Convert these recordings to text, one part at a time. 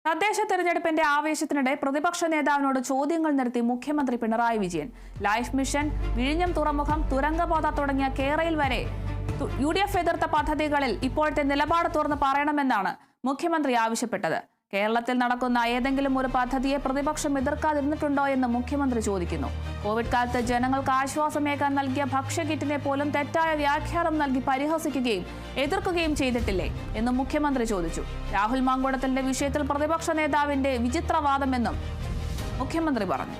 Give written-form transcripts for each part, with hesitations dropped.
തദ്ദേശ തെരഞ്ഞെടുപ്പിന്റെ ആവേശത്തിനിടെ പ്രതിപക്ഷ നേതാവിനോട് ചോദ്യങ്ങൾ നിർത്തി മുഖ്യമന്ത്രി പിണറായി വിജയൻ. ലൈഫ് മിഷൻ, വിഴിഞ്ഞം തുറമുഖം, തുരങ്കപാത തുടങ്ങിയ കേരയിൽ വരെ UDF എതിർത്ത പദ്ധതികളിൽ ഇപ്പോഴത്തെ നിലപാട് തുറന്ന് പറയണമെന്നാണ് മുഖ്യമന്ത്രി ആവശ്യപ്പെട്ടത്. കേരളത്തിൽ നടക്കുന്ന ഏതെങ്കിലും ഒരു പദ്ധതിയെ പ്രതിപക്ഷം എതിർക്കാതിരുന്നിട്ടുണ്ടോ എന്ന് മുഖ്യമന്ത്രി ചോദിക്കുന്നു. കോവിഡ് കാലത്ത് ജനങ്ങൾക്ക് ആശ്വാസമേകാൻ നൽകിയ ഭക്ഷ്യകിറ്റിനെ പോലും തെറ്റായ വ്യാഖ്യാനം നൽകി പരിഹസിക്കുകയും എതിർക്കുകയും ചെയ്തിട്ടില്ലേ എന്നും മുഖ്യമന്ത്രി ചോദിച്ചു. രാഹുൽ മാങ്കൂട്ടത്തിന്റെ വിഷയത്തിൽ പ്രതിപക്ഷ നേതാവിന്റെ വിചിത്രവാദമെന്നും മുഖ്യമന്ത്രി പറഞ്ഞു.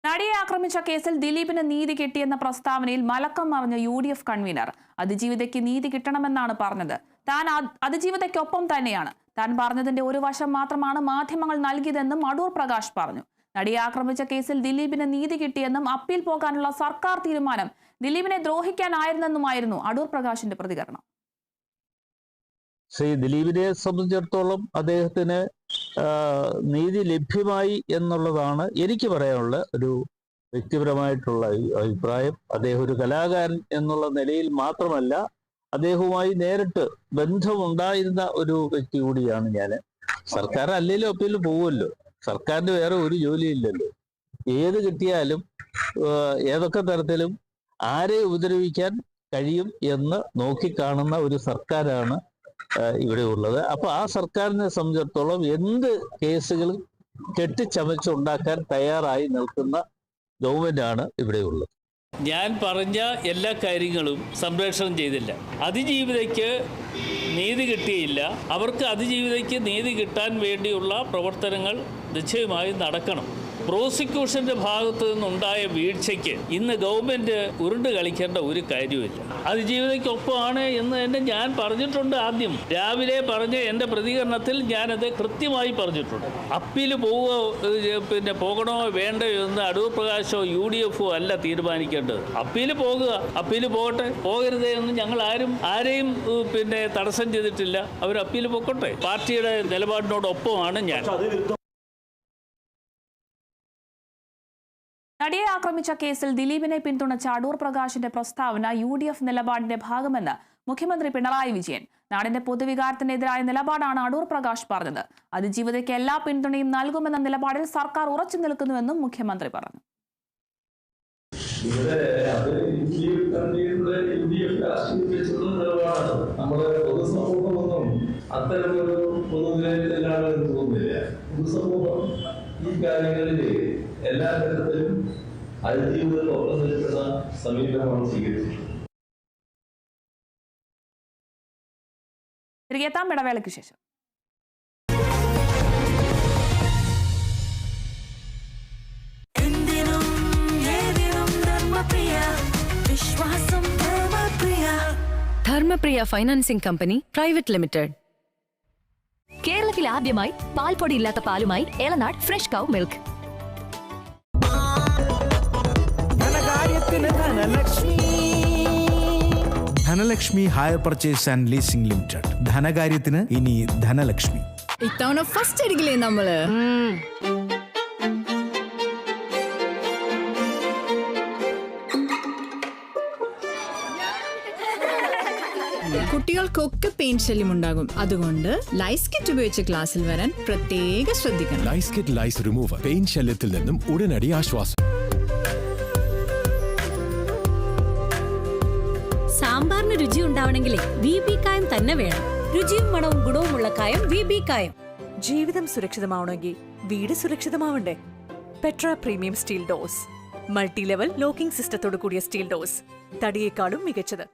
നടിയെ ആക്രമിച്ച കേസിൽ ദിലീപിന് നീതി കിട്ടിയെന്ന പ്രസ്താവനയിൽ മലക്കം മറിഞ്ഞ UDF കൺവീനർ അതിജീവിതയ്ക്ക് നീതി കിട്ടണമെന്നാണ് പറഞ്ഞത്. താൻ അതിജീവിതയ്ക്കൊപ്പം തന്നെയാണ്. താൻ പറഞ്ഞതിന്റെ ഒരു വശം മാത്രമാണ് മാധ്യമങ്ങൾ നൽകിയതെന്നും അടൂർ പ്രകാശ് പറഞ്ഞു. നടിയെ ആക്രമിച്ച കേസിൽ ദിലീപിന് നീതി കിട്ടിയെന്നും അപ്പീൽ പോകാനുള്ള സർക്കാർ തീരുമാനം ദിലീപിനെ ദ്രോഹിക്കാനായിരുന്നെന്നുമായിരുന്നു അടൂർ പ്രകാശിന്റെ പ്രതികരണം. ശ്രീ ദിലീപിനെ സംബന്ധിച്ചിടത്തോളം അദ്ദേഹത്തിന് നീതി ലഭ്യമായി എന്നുള്ളതാണ് എനിക്ക് പറയാനുള്ള ഒരു വ്യക്തിപരമായിട്ടുള്ള അഭിപ്രായം. അദ്ദേഹം ഒരു കലാകാരൻ എന്നുള്ള നിലയിൽ മാത്രമല്ല, അദ്ദേഹവുമായി നേരിട്ട് ബന്ധമുണ്ടായിരുന്ന ഒരു വ്യക്തി കൂടിയാണ് ഞാൻ. സർക്കാർ അല്ലെങ്കിലും അപ്പീൽ പോകുമല്ലോ, സർക്കാരിന് വേറെ ഒരു ജോലിയില്ലല്ലോ. ഏത് കിട്ടിയാലും ഏതൊക്കെ തരത്തിലും ആരെ ഉപദ്രവിക്കാൻ കഴിയും എന്ന് നോക്കിക്കാണുന്ന ഒരു സർക്കാരാണ് ഇവിടെ ഉള്ളത്. അപ്പൊ ആ സർക്കാരിനെ സംബന്ധിച്ചിടത്തോളം എന്ത് കേസുകളും കെട്ടിച്ചമച്ചുണ്ടാക്കാൻ തയ്യാറായി നിൽക്കുന്ന ഗവൺമെന്റാണ് ഇവിടെ ഉള്ളത്. ഞാൻ പറഞ്ഞ എല്ലാ കാര്യങ്ങളും സംപ്രേഷണം ചെയ്തില്ല. അതിജീവിതയ്ക്ക് നീതി കിട്ടിയില്ല. അവർക്ക് അതിജീവിതയ്ക്ക് നീതി കിട്ടാൻ വേണ്ടിയുള്ള പ്രവർത്തനങ്ങൾ നിശ്ചയമായും നടക്കണം. പ്രോസിക്യൂഷന്റെ ഭാഗത്ത് നിന്നുണ്ടായ വീഴ്ചയ്ക്ക് ഇന്ന് ഗവൺമെന്റ് ഉരുണ്ട് കളിക്കേണ്ട ഒരു കാര്യമില്ല. അതിജീവിതയ്ക്കൊപ്പമാണ് എന്ന് തന്നെ ഞാൻ പറഞ്ഞിട്ടുണ്ട്. ആദ്യം രാവിലെ പറഞ്ഞ എൻ്റെ പ്രതികരണത്തിൽ ഞാനത് കൃത്യമായി പറഞ്ഞിട്ടുണ്ട്. അപ്പീൽ പോകണോ വേണ്ടയോ എന്ന് അടൂർ പ്രകാശോ UDF അല്ല തീരുമാനിക്കേണ്ടത്. അപ്പീൽ പോകുക, അപ്പീൽ പോകട്ടെ. പോകരുതേ എന്ന് ഞങ്ങൾ ആരെയും തടസ്സം ചെയ്തിട്ടില്ല. അവർ അപ്പീൽ പോകട്ടെ. പാർട്ടിയുടെ നിലപാടിനോടൊപ്പമാണ് ഞാൻ. നടിയെ ആക്രമിച്ച കേസിൽ ദിലീപിനെ പിന്തുണച്ച അടൂർ പ്രകാശിന്റെ പ്രസ്താവന UDF നിലപാടിന്റെ ഭാഗമെന്ന് മുഖ്യമന്ത്രി പിണറായി വിജയൻ. നാടിന്റെ പൊതുവികാരത്തിനെതിരായ നിലപാടാണ് അടൂർ പ്രകാശ് പറഞ്ഞത്. അതിജീവിതയ്ക്ക് എല്ലാ പിന്തുണയും നൽകുമെന്ന നിലപാടിൽ സർക്കാർ ഉറച്ചു നിൽക്കുന്നുവെന്നും മുഖ്യമന്ത്രി പറഞ്ഞു. ഈ കാര്യങ്ങളിൽ എല്ലാ തരത്തിലും അതിജീവിതത്തിനൊപ്പം നിൽക്കുന്ന സമീപനമാണ് സ്വീകരിച്ചിട്ടുള്ളത്. തിരികെ എത്താം ഇടവേളയ്ക്ക് ശേഷം. Dharmapriya financing company private limited. കേരളത്തിൽ ആദ്യമായി പാൽപ്പൊടി ഇല്ലാത്ത പാലുമായി Elanad fresh cow milk. Dhanalakshmi hire purchase and leasing limited. ധനകാര്യത്തിന് ഇനി ധനലക്ഷ്മി. ഇത്തവണ ഫസ്റ്റ് അടിക്കില്ലേ നമ്മള്? കുട്ടികൾക്കൊക്കെ പെയിൻ ശല്യം ഉണ്ടാകും. അതുകൊണ്ട് ലൈസ് കിറ്റ് ഉപയോഗിച്ച് ക്ലാസ്സിൽ വരാൻ പ്രത്യേക ശ്രദ്ധിക്കണം. ലൈസ് കിറ്റ് ലൈസ് റിമൂവർ പെയിൻ ശല്യത്തിൽ നിന്നും ഉടനടി ആശ്വാസം. സാമ്പാറിന് രുചി ഉണ്ടാവണമെങ്കിലേ VB കായം തന്നെ വേണം. രുചിയും മണവും ഗുണവുമുള്ള കായം VB കായം. ജീവിതം സുരക്ഷിതമാവണമെങ്കിൽ വീട് സുരക്ഷിതമാവണ്ടേ? Petra premium steel doors, multi level locking സിസ്റ്റത്തോട് കൂടിയ സ്റ്റീൽ ഡോസ്, തടിയേക്കാളും മികച്ചത്.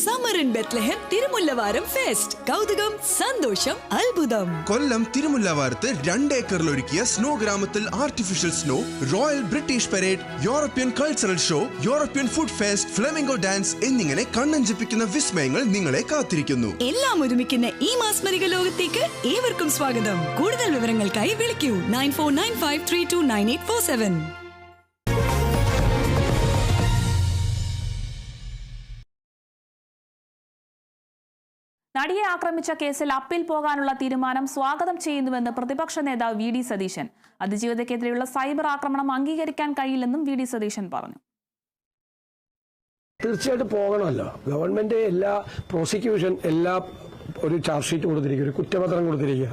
Summer in Bethlehem Thirumullavaram fest. കൗതുകം, സന്തോഷം, അത്ഭുതം. കൊല്ലം തിരുമുല്ലവാരത്ത് 2 ഏക്കറിൽ ഒരുക്കിയ സ്നോ ഗ്രാമത്തിൽ artificial snow, royal British parade, European cultural show, European food fest, flamingo dance എന്നിങ്ങനെ കണ്ണഞ്ചിപ്പിക്കുന്ന വിസ്മയങ്ങൾ നിങ്ങളെ കാത്തിരിക്കുന്നു. എല്ലാം ഒരുമിക്കുന്ന ഈ മാസ്മരിക ലോകത്തേക്ക് ഏവർക്കും സ്വാഗതം. കൂടുതൽ വിവരങ്ങൾക്കായി വിളിക്കൂ 9495329847. നടിയെ ആക്രമിച്ച കേസിൽ അപ്പീൽ പോകാനുള്ള തീരുമാനം സ്വാഗതം ചെയ്യുന്നുവെന്ന് പ്രതിപക്ഷ നേതാവ് വി ഡി സതീശൻ. അതിജീവിതയ്ക്കെതിരെയുള്ള സൈബർ ആക്രമണം അംഗീകരിക്കാൻ കഴിയില്ലെന്നും വി ഡി സതീശൻ പറഞ്ഞു. തീർച്ചയായിട്ടും പോകണമല്ലോ. ഗവൺമെന്റ് എല്ലാ പ്രോസിക്യൂഷൻ ഒരു ചാർജ് ഷീറ്റ് കൊടുത്തിരിക്കുക, ഒരു കുറ്റപത്രം കൊടുത്തിരിക്കുക.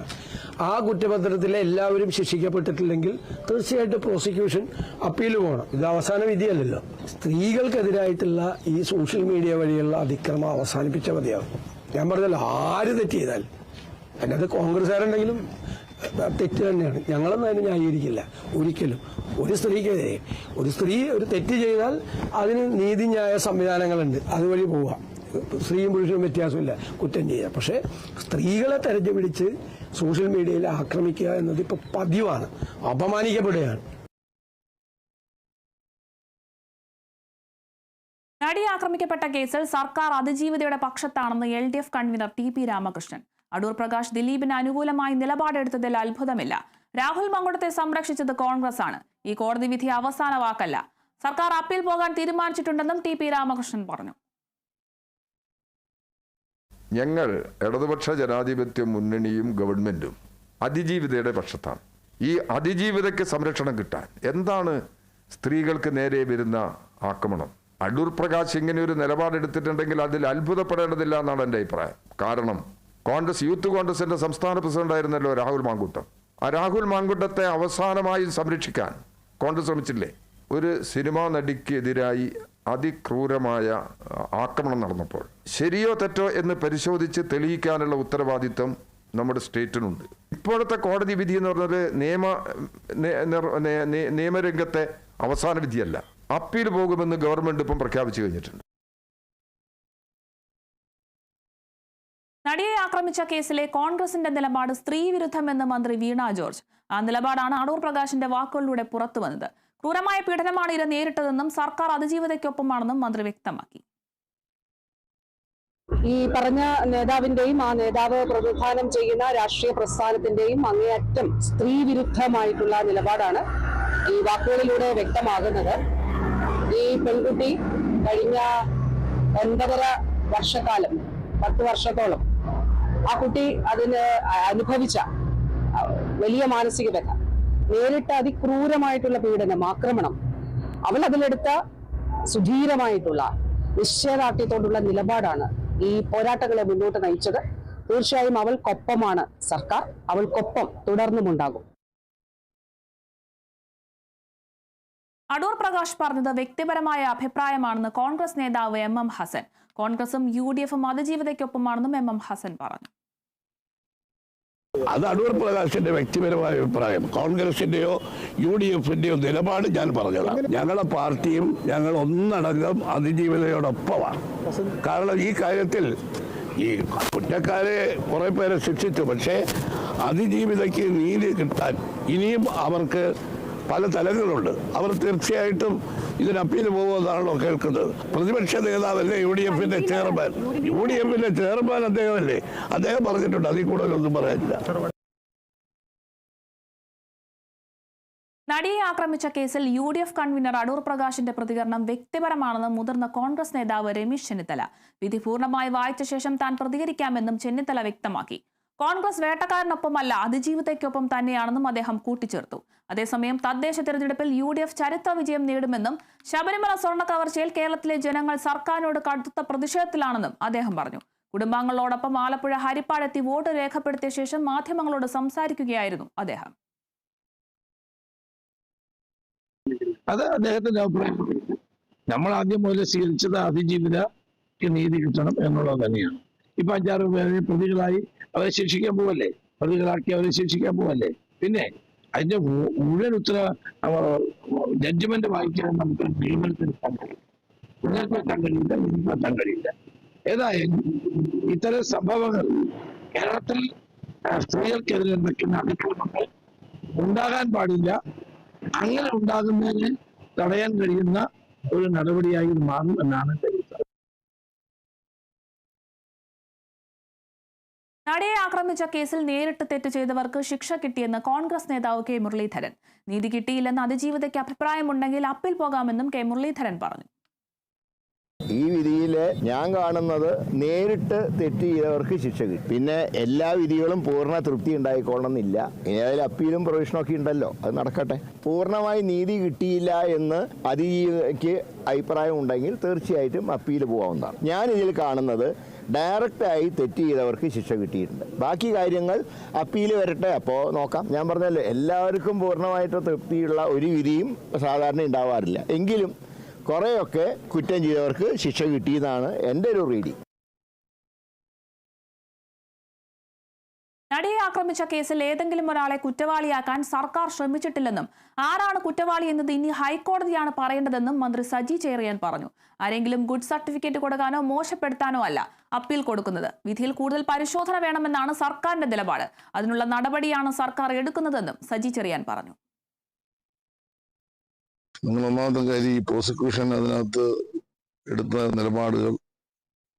ആ കുറ്റപത്രത്തിലെ എല്ലാവരും ശിക്ഷിക്കപ്പെട്ടിട്ടില്ലെങ്കിൽ തീർച്ചയായിട്ടും പ്രോസിക്യൂഷൻ അപ്പീൽ പോകണം. ഇത് അവസാന വിധിയല്ലല്ലോ. സ്ത്രീകൾക്കെതിരായിട്ടുള്ള ഈ സോഷ്യൽ മീഡിയ വഴിയുള്ള അതിക്രമം അവസാനിപ്പിച്ച മതിയാവും. ഞാൻ പറഞ്ഞല്ലോ, ആര് തെറ്റ് ചെയ്താൽ അതിനകത്ത് കോൺഗ്രസ്സുകാരുണ്ടെങ്കിലും തെറ്റ് തന്നെയാണ്. ഞങ്ങളൊന്നും അതിനെ ന്യായീകരിക്കില്ല ഒരിക്കലും. ഒരു സ്ത്രീ ഒരു തെറ്റ് ചെയ്താൽ അതിന് നീതിന്യായ സംവിധാനങ്ങളുണ്ട്, അതുവഴി പോവാം. സ്ത്രീയും പുരുഷനും വ്യത്യാസമില്ല കുറ്റം ചെയ്യുക. പക്ഷേ സ്ത്രീകളെ തെരഞ്ഞു പിടിച്ച് സോഷ്യൽ മീഡിയയിൽ ആക്രമിക്കുക എന്നത് ഇപ്പൊ പതിവാണ്, അപമാനിക്കപ്പെടുകയാണ്. നടി ആക്രമിക്കപ്പെട്ട കേസിൽ സർക്കാർ അതിജീവിതയുടെ പക്ഷത്താണെന്ന് LDF convener TP Ramakrishnan. Adoor Prakash ദിലീപിന് അനുകൂലമായി നിലപാടെടുത്തതിൽ അത്ഭുതമില്ല. രാഹുൽ മങ്കുടത്തെ സംരക്ഷിച്ചത് കോൺഗ്രസ് ആണ്. ഈ കോടതി വിധി അവസാന വാക്കല്ല. സർക്കാർ അപ്പീൽ പോകാൻ തീരുമാനിച്ചിട്ടുണ്ടെന്നും TP രാമകൃഷ്ണൻ പറഞ്ഞു. ഞങ്ങൾ ഇടതുപക്ഷ ജനാധിപത്യ മുന്നണിയും ഗവൺമെന്റും അതിജീവിതയുടെ പക്ഷത്താണ്. ഈ അതിജീവിതയ്ക്ക് സംരക്ഷണം കിട്ടാൻ എന്താണ് സ്ത്രീകൾക്ക് നേരെ വരുന്ന ആക്രമണം? അടൂർ പ്രകാശ് ഇങ്ങനെ ഒരു നിലപാടെടുത്തിട്ടുണ്ടെങ്കിൽ അതിൽ അത്ഭുതപ്പെടേണ്ടതില്ല എന്നാണ് എൻ്റെ അഭിപ്രായം. കാരണം യൂത്ത് കോൺഗ്രസിന്റെ സംസ്ഥാന പ്രസിഡന്റായിരുന്നല്ലോ രാഹുൽ മാങ്കൂട്ടം. ആ രാഹുൽ മാങ്കൂട്ടത്തെ അവസാനമായി സംരക്ഷിക്കാൻ കോൺഗ്രസ് ശ്രമിച്ചില്ലേ? ഒരു സിനിമാ നടിക്കെതിരായി അതിക്രൂരമായ ആക്രമണം നടന്നപ്പോൾ ശരിയോ തെറ്റോ എന്ന് പരിശോധിച്ച് തെളിയിക്കാനുള്ള ഉത്തരവാദിത്വം നമ്മുടെ സ്റ്റേറ്റിനുണ്ട്. ഇപ്പോഴത്തെ കോടതി വിധി എന്ന് പറഞ്ഞത് നിയമരംഗത്തെ അവസാന വിധിയല്ല. അപ്പീൽ പോകുമെന്ന് ഗവൺമെന്റ് ഇപ്പം പ്രഖ്യാപിച്ചു കഴിഞ്ഞിട്ടുണ്ട്. നടിയെ ആക്രമിച്ച കേസിലെ കോൺഗ്രസിന്റെ നിലപാട് സ്ത്രീവിരുദ്ധമെന്ന് മന്ത്രി വീണ ജോർജ്. ആ നിലപാടാണ് അടൂർ പ്രകാശിന്റെ വാക്കുകളിലൂടെ പുറത്തുവന്നത്. ക്രൂരമായ പീഡനമാണ് ഇര നേരിട്ടതെന്നും സർക്കാർ അതിജീവിതയ്ക്കൊപ്പമാണെന്നും മന്ത്രി വ്യക്തമാക്കി. ഈ പറഞ്ഞ നേതാവിന്റെയും ആ നേതാവ് പ്രതിനിധാനം ചെയ്യുന്ന രാഷ്ട്രീയ പ്രസ്ഥാനത്തിന്റെയും അങ്ങേയറ്റം സ്ത്രീവിരുദ്ധമായിട്ടുള്ള നിലപാടാണ് ഈ വാക്കുകളിലൂടെ വ്യക്തമാകുന്നത്. ഈ പെൺകുട്ടി കഴിഞ്ഞ 9.5 വർഷക്കാലം 10 വർഷത്തോളം ആ കുട്ടി അതിന് അനുഭവിച്ച വലിയ മാനസിക വ്യഥ, നേരിട്ട അതിക്രൂരമായിട്ടുള്ള പീഡനം, ആക്രമണം, അവൾ അതിലെടുത്ത സുധീരമായിട്ടുള്ള നിശ്ചയദാർഢ്യത്തോടുള്ള നിലപാടാണ് ഈ പോരാട്ടങ്ങളെ മുന്നോട്ട് നയിച്ചത്. തീർച്ചയായും അവൾക്കൊപ്പമാണ് സർക്കാർ, അവൾക്കൊപ്പം തുടർന്നുമുണ്ടാകും. അടൂർ പ്രകാശ് പറഞ്ഞത് വ്യക്തിപരമായ അഭിപ്രായമാണെന്ന് കോൺഗ്രസ് നേതാവ് MM ഹസൻ. കോൺഗ്രസും UDFും അതിജീവിതയ്ക്കൊപ്പമാണെന്നും MM ഹസൻ പറഞ്ഞു. അത് അടൂർ പ്രകാശിന്റെ വ്യക്തിപരമായ അഭിപ്രായം. കോൺഗ്രസിന്റെയോ UDFിന്റെയോ നിലപാട് ഞാൻ പറഞ്ഞതാണ്. ഞങ്ങളുടെ പാർട്ടിയും ഞങ്ങൾ ഒന്നടങ്കം അതിജീവിതയോടൊപ്പമാണ്. കാരണം ഈ കാര്യത്തിൽ ഈ കുറ്റക്കാരെ കുറെ പേരെ ശിക്ഷിച്ചു, പക്ഷേ അതിജീവിതയ്ക്ക് നീതി കിട്ടാൻ ഇനിയും അവർക്ക് പല തലങ്ങളുണ്ട്. അവർ തീർച്ചയായിട്ടും ഇതിന് അപ്പീൽ പോകുമെന്നാണല്ലോ കേൾക്കുന്നത്. പ്രതിപക്ഷ നേതാവല്ലേ UDFിന്റെ ചെയർമാൻ അദ്ദേഹമല്ലേ? അദ്ദേഹം പറഞ്ഞിട്ടുണ്ട്, അതിൽ കൂടുതലൊന്നും പറയാനില്ല. നടിയെ ആക്രമിച്ച കേസിൽ UDF കൺവീനർ അടൂർ പ്രകാശിന്റെ പ്രതികരണം വ്യക്തിപരമാണെന്ന് മുതിർന്ന കോൺഗ്രസ് നേതാവ് രമേശ് ചെന്നിത്തല. വിധി പൂർണ്ണമായി വായിച്ച ശേഷം താൻ പ്രതികരിക്കാമെന്നും ചെന്നിത്തല വ്യക്തമാക്കി. കോൺഗ്രസ് വേട്ടക്കാരനൊപ്പമല്ല, അതിജീവിതയ്ക്കൊപ്പം തന്നെയാണെന്നും അദ്ദേഹം കൂട്ടിച്ചേർത്തു. അതേസമയം തദ്ദേശ തെരഞ്ഞെടുപ്പിൽ UDF ചരിത്ര വിജയം നേടുമെന്നും ശബരിമല സ്വർണ്ണ കവർച്ചയിൽ കേരളത്തിലെ ജനങ്ങൾ സർക്കാരിനോട് കടുത്ത പ്രതിഷേധത്തിലാണെന്നും അദ്ദേഹം പറഞ്ഞു. കുടുംബാംഗങ്ങളോടൊപ്പം ആലപ്പുഴ ഹരിപ്പാടെത്തി വോട്ട് രേഖപ്പെടുത്തിയ ശേഷം മാധ്യമങ്ങളോട് സംസാരിക്കുകയായിരുന്നു അദ്ദേഹം. അത് അദ്ദേഹത്തിന്റെ അഭിപ്രായം. നമ്മൾ ആദ്യം മുതൽ സ്വീകരിച്ചത് അതിജീവിതയ്ക്ക് നീതി കിട്ടണം എന്നുള്ളത് തന്നെയാണ്. ഇപ്പൊ 5-6 പേരെ പ്രതികളായി അവരെ ശിക്ഷിക്കാൻ പോവല്ലേ, പ്രതികളാക്കി അവരെ ശിക്ഷിക്കാൻ പോവല്ലേ. പിന്നെ അതിന്റെ മുഴുവൻ ജഡ്ജ്മെന്റ് വായിക്കാൻ നമുക്ക് നിയമനത്തിന് നിങ്ങൾക്ക് എത്താൻ കഴിയില്ല, നിങ്ങൾക്ക് എത്താൻ കഴിയില്ല. ഏതായാലും ഇത്തരം സംഭവങ്ങൾ കേരളത്തിൽ സ്ത്രീകൾക്കെതിരെ നിൽക്കുന്ന അതിക്രമങ്ങൾ ഉണ്ടാകാൻ പാടില്ല. അങ്ങനെ ഉണ്ടാകുന്നതിന് തടയാൻ കഴിയുന്ന ഒരു നടപടിയായി മാറും എന്നാണ് എൻ്റെ അഭിപ്രായം. നടിയെ ആക്രമിച്ച കേസിൽ നേരിട്ട് തെറ്റ് ചെയ്തവർക്ക് ശിക്ഷ കിട്ടിയെന്ന് കോൺഗ്രസ് നേതാവ് K മുരളീധരൻ. നീതി കിട്ടിയില്ലെന്ന് അതിജീവിതയ്ക്ക് അഭിപ്രായമുണ്ടെങ്കിൽ അപ്പീൽ പോകാമെന്നും K മുരളീധരൻ പറഞ്ഞു. ഈ വിധിയിൽ ഞാൻ കാണുന്നത് നേരിട്ട് തെറ്റ് ചെയ്തവർക്ക് ശിക്ഷ കിട്ടും. പിന്നെ എല്ലാ വിധികളും പൂർണ്ണ തൃപ്തി ഉണ്ടായിക്കൊള്ളണമെന്നില്ല. ഇനി അതിൽ അപ്പീലും പ്രൊവിഷനൊക്കെ ഉണ്ടല്ലോ, അത് നടക്കട്ടെ. പൂർണ്ണമായി നീതി കിട്ടിയില്ല എന്ന് അതിജീവിതയ്ക്ക് അഭിപ്രായം ഉണ്ടെങ്കിൽ തീർച്ചയായിട്ടും അപ്പീൽ പോകാവുന്നതാണ്. ഞാൻ ഇതിൽ കാണുന്നത് ഡയറക്റ്റായി തെറ്റ് ചെയ്തവർക്ക് ശിക്ഷ കിട്ടിയിട്ടുണ്ട്. ബാക്കി കാര്യങ്ങൾ അപ്പീൽ വരട്ടെ, അപ്പോൾ നോക്കാം. ഞാൻ പറഞ്ഞല്ലോ, എല്ലാവർക്കും പൂർണ്ണമായിട്ട് തൃപ്തിയുള്ള ഒരു വിധിയും സാധാരണ ഉണ്ടാവാറില്ല. എങ്കിലും കുറേയൊക്കെ കുറ്റം ചെയ്തവർക്ക് ശിക്ഷ കിട്ടിയെന്നാണ് എൻ്റെ ഒരു റീഡിങ്. നടിയെ ആക്രമിച്ച കേസിൽ ഏതെങ്കിലും ഒരാളെ കുറ്റവാളിയാക്കാൻ സർക്കാർ ശ്രമിച്ചിട്ടില്ലെന്നും ആരാണ് കുറ്റവാളി എന്നത് ഇനി ഹൈക്കോടതിയാണ് പറയേണ്ടതെന്നും മന്ത്രി സജി ചെറിയാൻ പറഞ്ഞു. ആരെങ്കിലും ഗുഡ് സർട്ടിഫിക്കറ്റ് കൊടുക്കാനോ മോശപ്പെടുത്താനോ അല്ല അപ്പീൽ കൊടുക്കുന്നത്. വിധിയിൽ കൂടുതൽ പരിശോധന വേണമെന്നാണ് സർക്കാരിന്റെ നിലപാട്. അതിനുള്ള നടപടിയാണ് സർക്കാർ എടുക്കുന്നതെന്നും സജി ചെറിയാൻ പറഞ്ഞു. ഒന്നാമത്തെ കാര്യം, ഈ പ്രോസിക്യൂഷൻ അതിനകത്ത് എടുത്ത നിലപാടുകൾ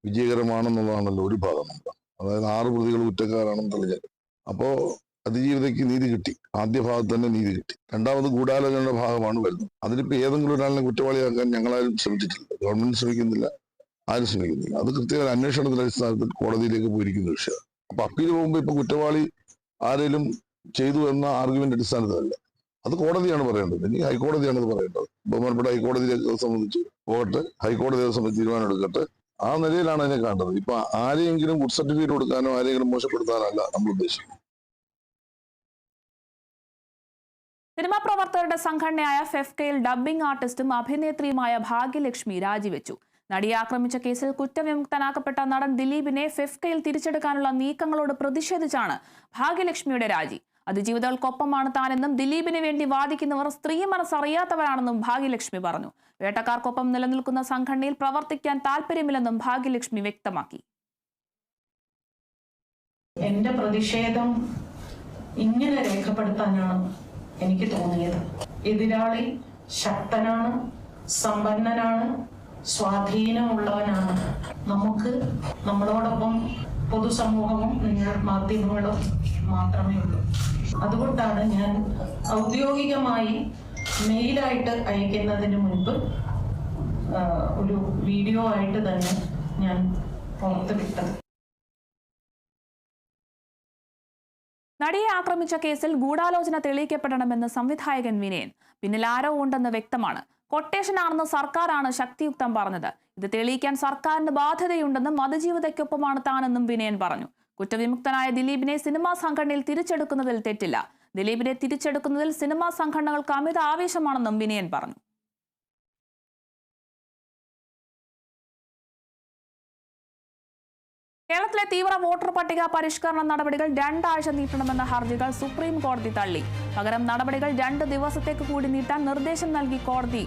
വിജയകരമാണെന്നുള്ളതാണല്ലോ ഒരു ഭാഗം. അതായത് 6 പ്രതികൾ കുറ്റക്കാരാണെന്ന് തെളിഞ്ഞത്. അപ്പോൾ അതിജീവിതയ്ക്ക് നീതി കിട്ടി. ആദ്യ ഭാഗത്ത് തന്നെ നീതി കിട്ടി. രണ്ടാമത് ഗൂഢാലോചനയുടെ ഭാഗമാണ് വരുന്നത്. അതിലിപ്പോൾ ഏതെങ്കിലും ഒരാളിനെ കുറ്റവാളിയാക്കാൻ ഞങ്ങളാരും ശ്രമിച്ചിട്ടില്ല. ഗവൺമെന്റ് ശ്രമിക്കുന്നില്ല, ആരും ശ്രമിക്കുന്നില്ല. അത് കൃത്യമായ അന്വേഷണത്തിന്റെ അടിസ്ഥാനത്തിൽ കോടതിയിലേക്ക് പോയിരിക്കുന്ന വിഷയം. അപ്പൊ അപ്പീൽ പോകുമ്പോൾ ഇപ്പൊ കുറ്റവാളി ആരെങ്കിലും ചെയ്തു എന്ന ആർഗ്യുമെന്റ് അടിസ്ഥാനത്തിലല്ല, അത് കോടതിയാണ് പറയേണ്ടത്. ഇനി ഹൈക്കോടതിയാണ് അത് പറയേണ്ടത്. ബഹുമാനപ്പെട്ട ഹൈക്കോടതിയെ സംബന്ധിച്ച് പോകട്ടെ, ഹൈക്കോടതി സംബന്ധിച്ച് തീരുമാനം എടുക്കട്ടെ. ആ നിലയിലാണ് അതിനെ കാണേണ്ടത്. ഇപ്പൊ ആരെയെങ്കിലും ഗുഡ് സർട്ടിഫിക്കറ്റ് കൊടുക്കാനോ ആരെങ്കിലും മോശപ്പെടുത്താനല്ല നമ്മൾ ഉദ്ദേശിക്കുന്നത്. സിനിമാ പ്രവർത്തകരുടെ സംഘടനയായ ഫെഫ്കയിൽ ഡബ്ബിംഗ് ആർട്ടിസ്റ്റും അഭിനേത്രിയുമായ ഭാഗ്യലക്ഷ്മി രാജിവെച്ചു. നടിയെ ആക്രമിച്ച കേസിൽ കുറ്റവിമുക്തനാക്കപ്പെട്ട നടൻ ദിലീപിനെ ഫെഫ്കയിൽ തിരിച്ചെടുക്കാനുള്ള നീക്കങ്ങളോട് പ്രതിഷേധിച്ചാണ് ഭാഗ്യലക്ഷ്മിയുടെ രാജി. അതിജീവിതകൾക്കൊപ്പമാണ് താനെന്നും ദിലീപിന് വേണ്ടി വാദിക്കുന്നവർ സ്ത്രീ മനസ്സറിയാത്തവരാണെന്നും ഭാഗ്യലക്ഷ്മി പറഞ്ഞു. വേട്ടക്കാർക്കൊപ്പം നിലനിൽക്കുന്ന സംഘടനയിൽ പ്രവർത്തിക്കാൻ താല്പര്യമില്ലെന്നും ഭാഗ്യലക്ഷ്മി വ്യക്തമാക്കി. എന്റെ പ്രതിഷേധം ഇങ്ങനെ രേഖപ്പെടുത്താനാണ് എനിക്ക് തോന്നിയത്. എതിരാളി ശക്തനാണ്, സമ്പന്നനാണ്, സ്വാധീനമുള്ളവനാണ്. നമുക്ക് നമ്മളോടൊപ്പം പൊതുസമൂഹവും മാധ്യമങ്ങളും മാത്രമേ ഉള്ളൂ. അതുകൊണ്ടാണ് ഞാൻ ഔദ്യോഗികമായി മെയിലായിട്ട് അയക്കുന്നതിന് മുൻപ് ഒരു വീഡിയോ ആയിട്ട് തന്നെ ഞാൻ പുറത്തുവിട്ടത്. നടിയെ ആക്രമിച്ച കേസിൽ ഗൂഢാലോചന തെളിയിക്കപ്പെടണമെന്ന് സംവിധായകൻ വിനയൻ. പിന്നിൽ ആരോ ഉണ്ടെന്ന് വ്യക്തമാണ്. കൊട്ടേഷനാണെന്ന് സർക്കാരാണ് ശക്തിയുക്തം പറഞ്ഞത്. ഇത് തെളിയിക്കാൻ സർക്കാരിന് ബാധ്യതയുണ്ടെന്നും അതിജീവിതയ്ക്കൊപ്പമാണ് താനെന്നും വിനയൻ പറഞ്ഞു. കുറ്റവിമുക്തനായ ദിലീപിനെ സിനിമാ സംഘടനയിൽ തിരിച്ചെടുക്കുന്നതിൽ തെറ്റില്ല. ദിലീപിനെ തിരിച്ചെടുക്കുന്നതിൽ സിനിമാ സംഘടനകൾക്ക് അമിത ആവേശമാണെന്നും വിനയൻ പറഞ്ഞു. കേരളത്തിലെ തീവ്ര വോട്ടർ പട്ടിക പരിഷ്കരണ നടപടികൾ 2 ആഴ്ച നീട്ടണമെന്ന ഹർജികൾ സുപ്രീം കോടതി തള്ളി. പകരം നടപടികൾ 2 ദിവസത്തേക്ക് കൂടി നീട്ടാൻ നിർദ്ദേശം നൽകി കോടതി.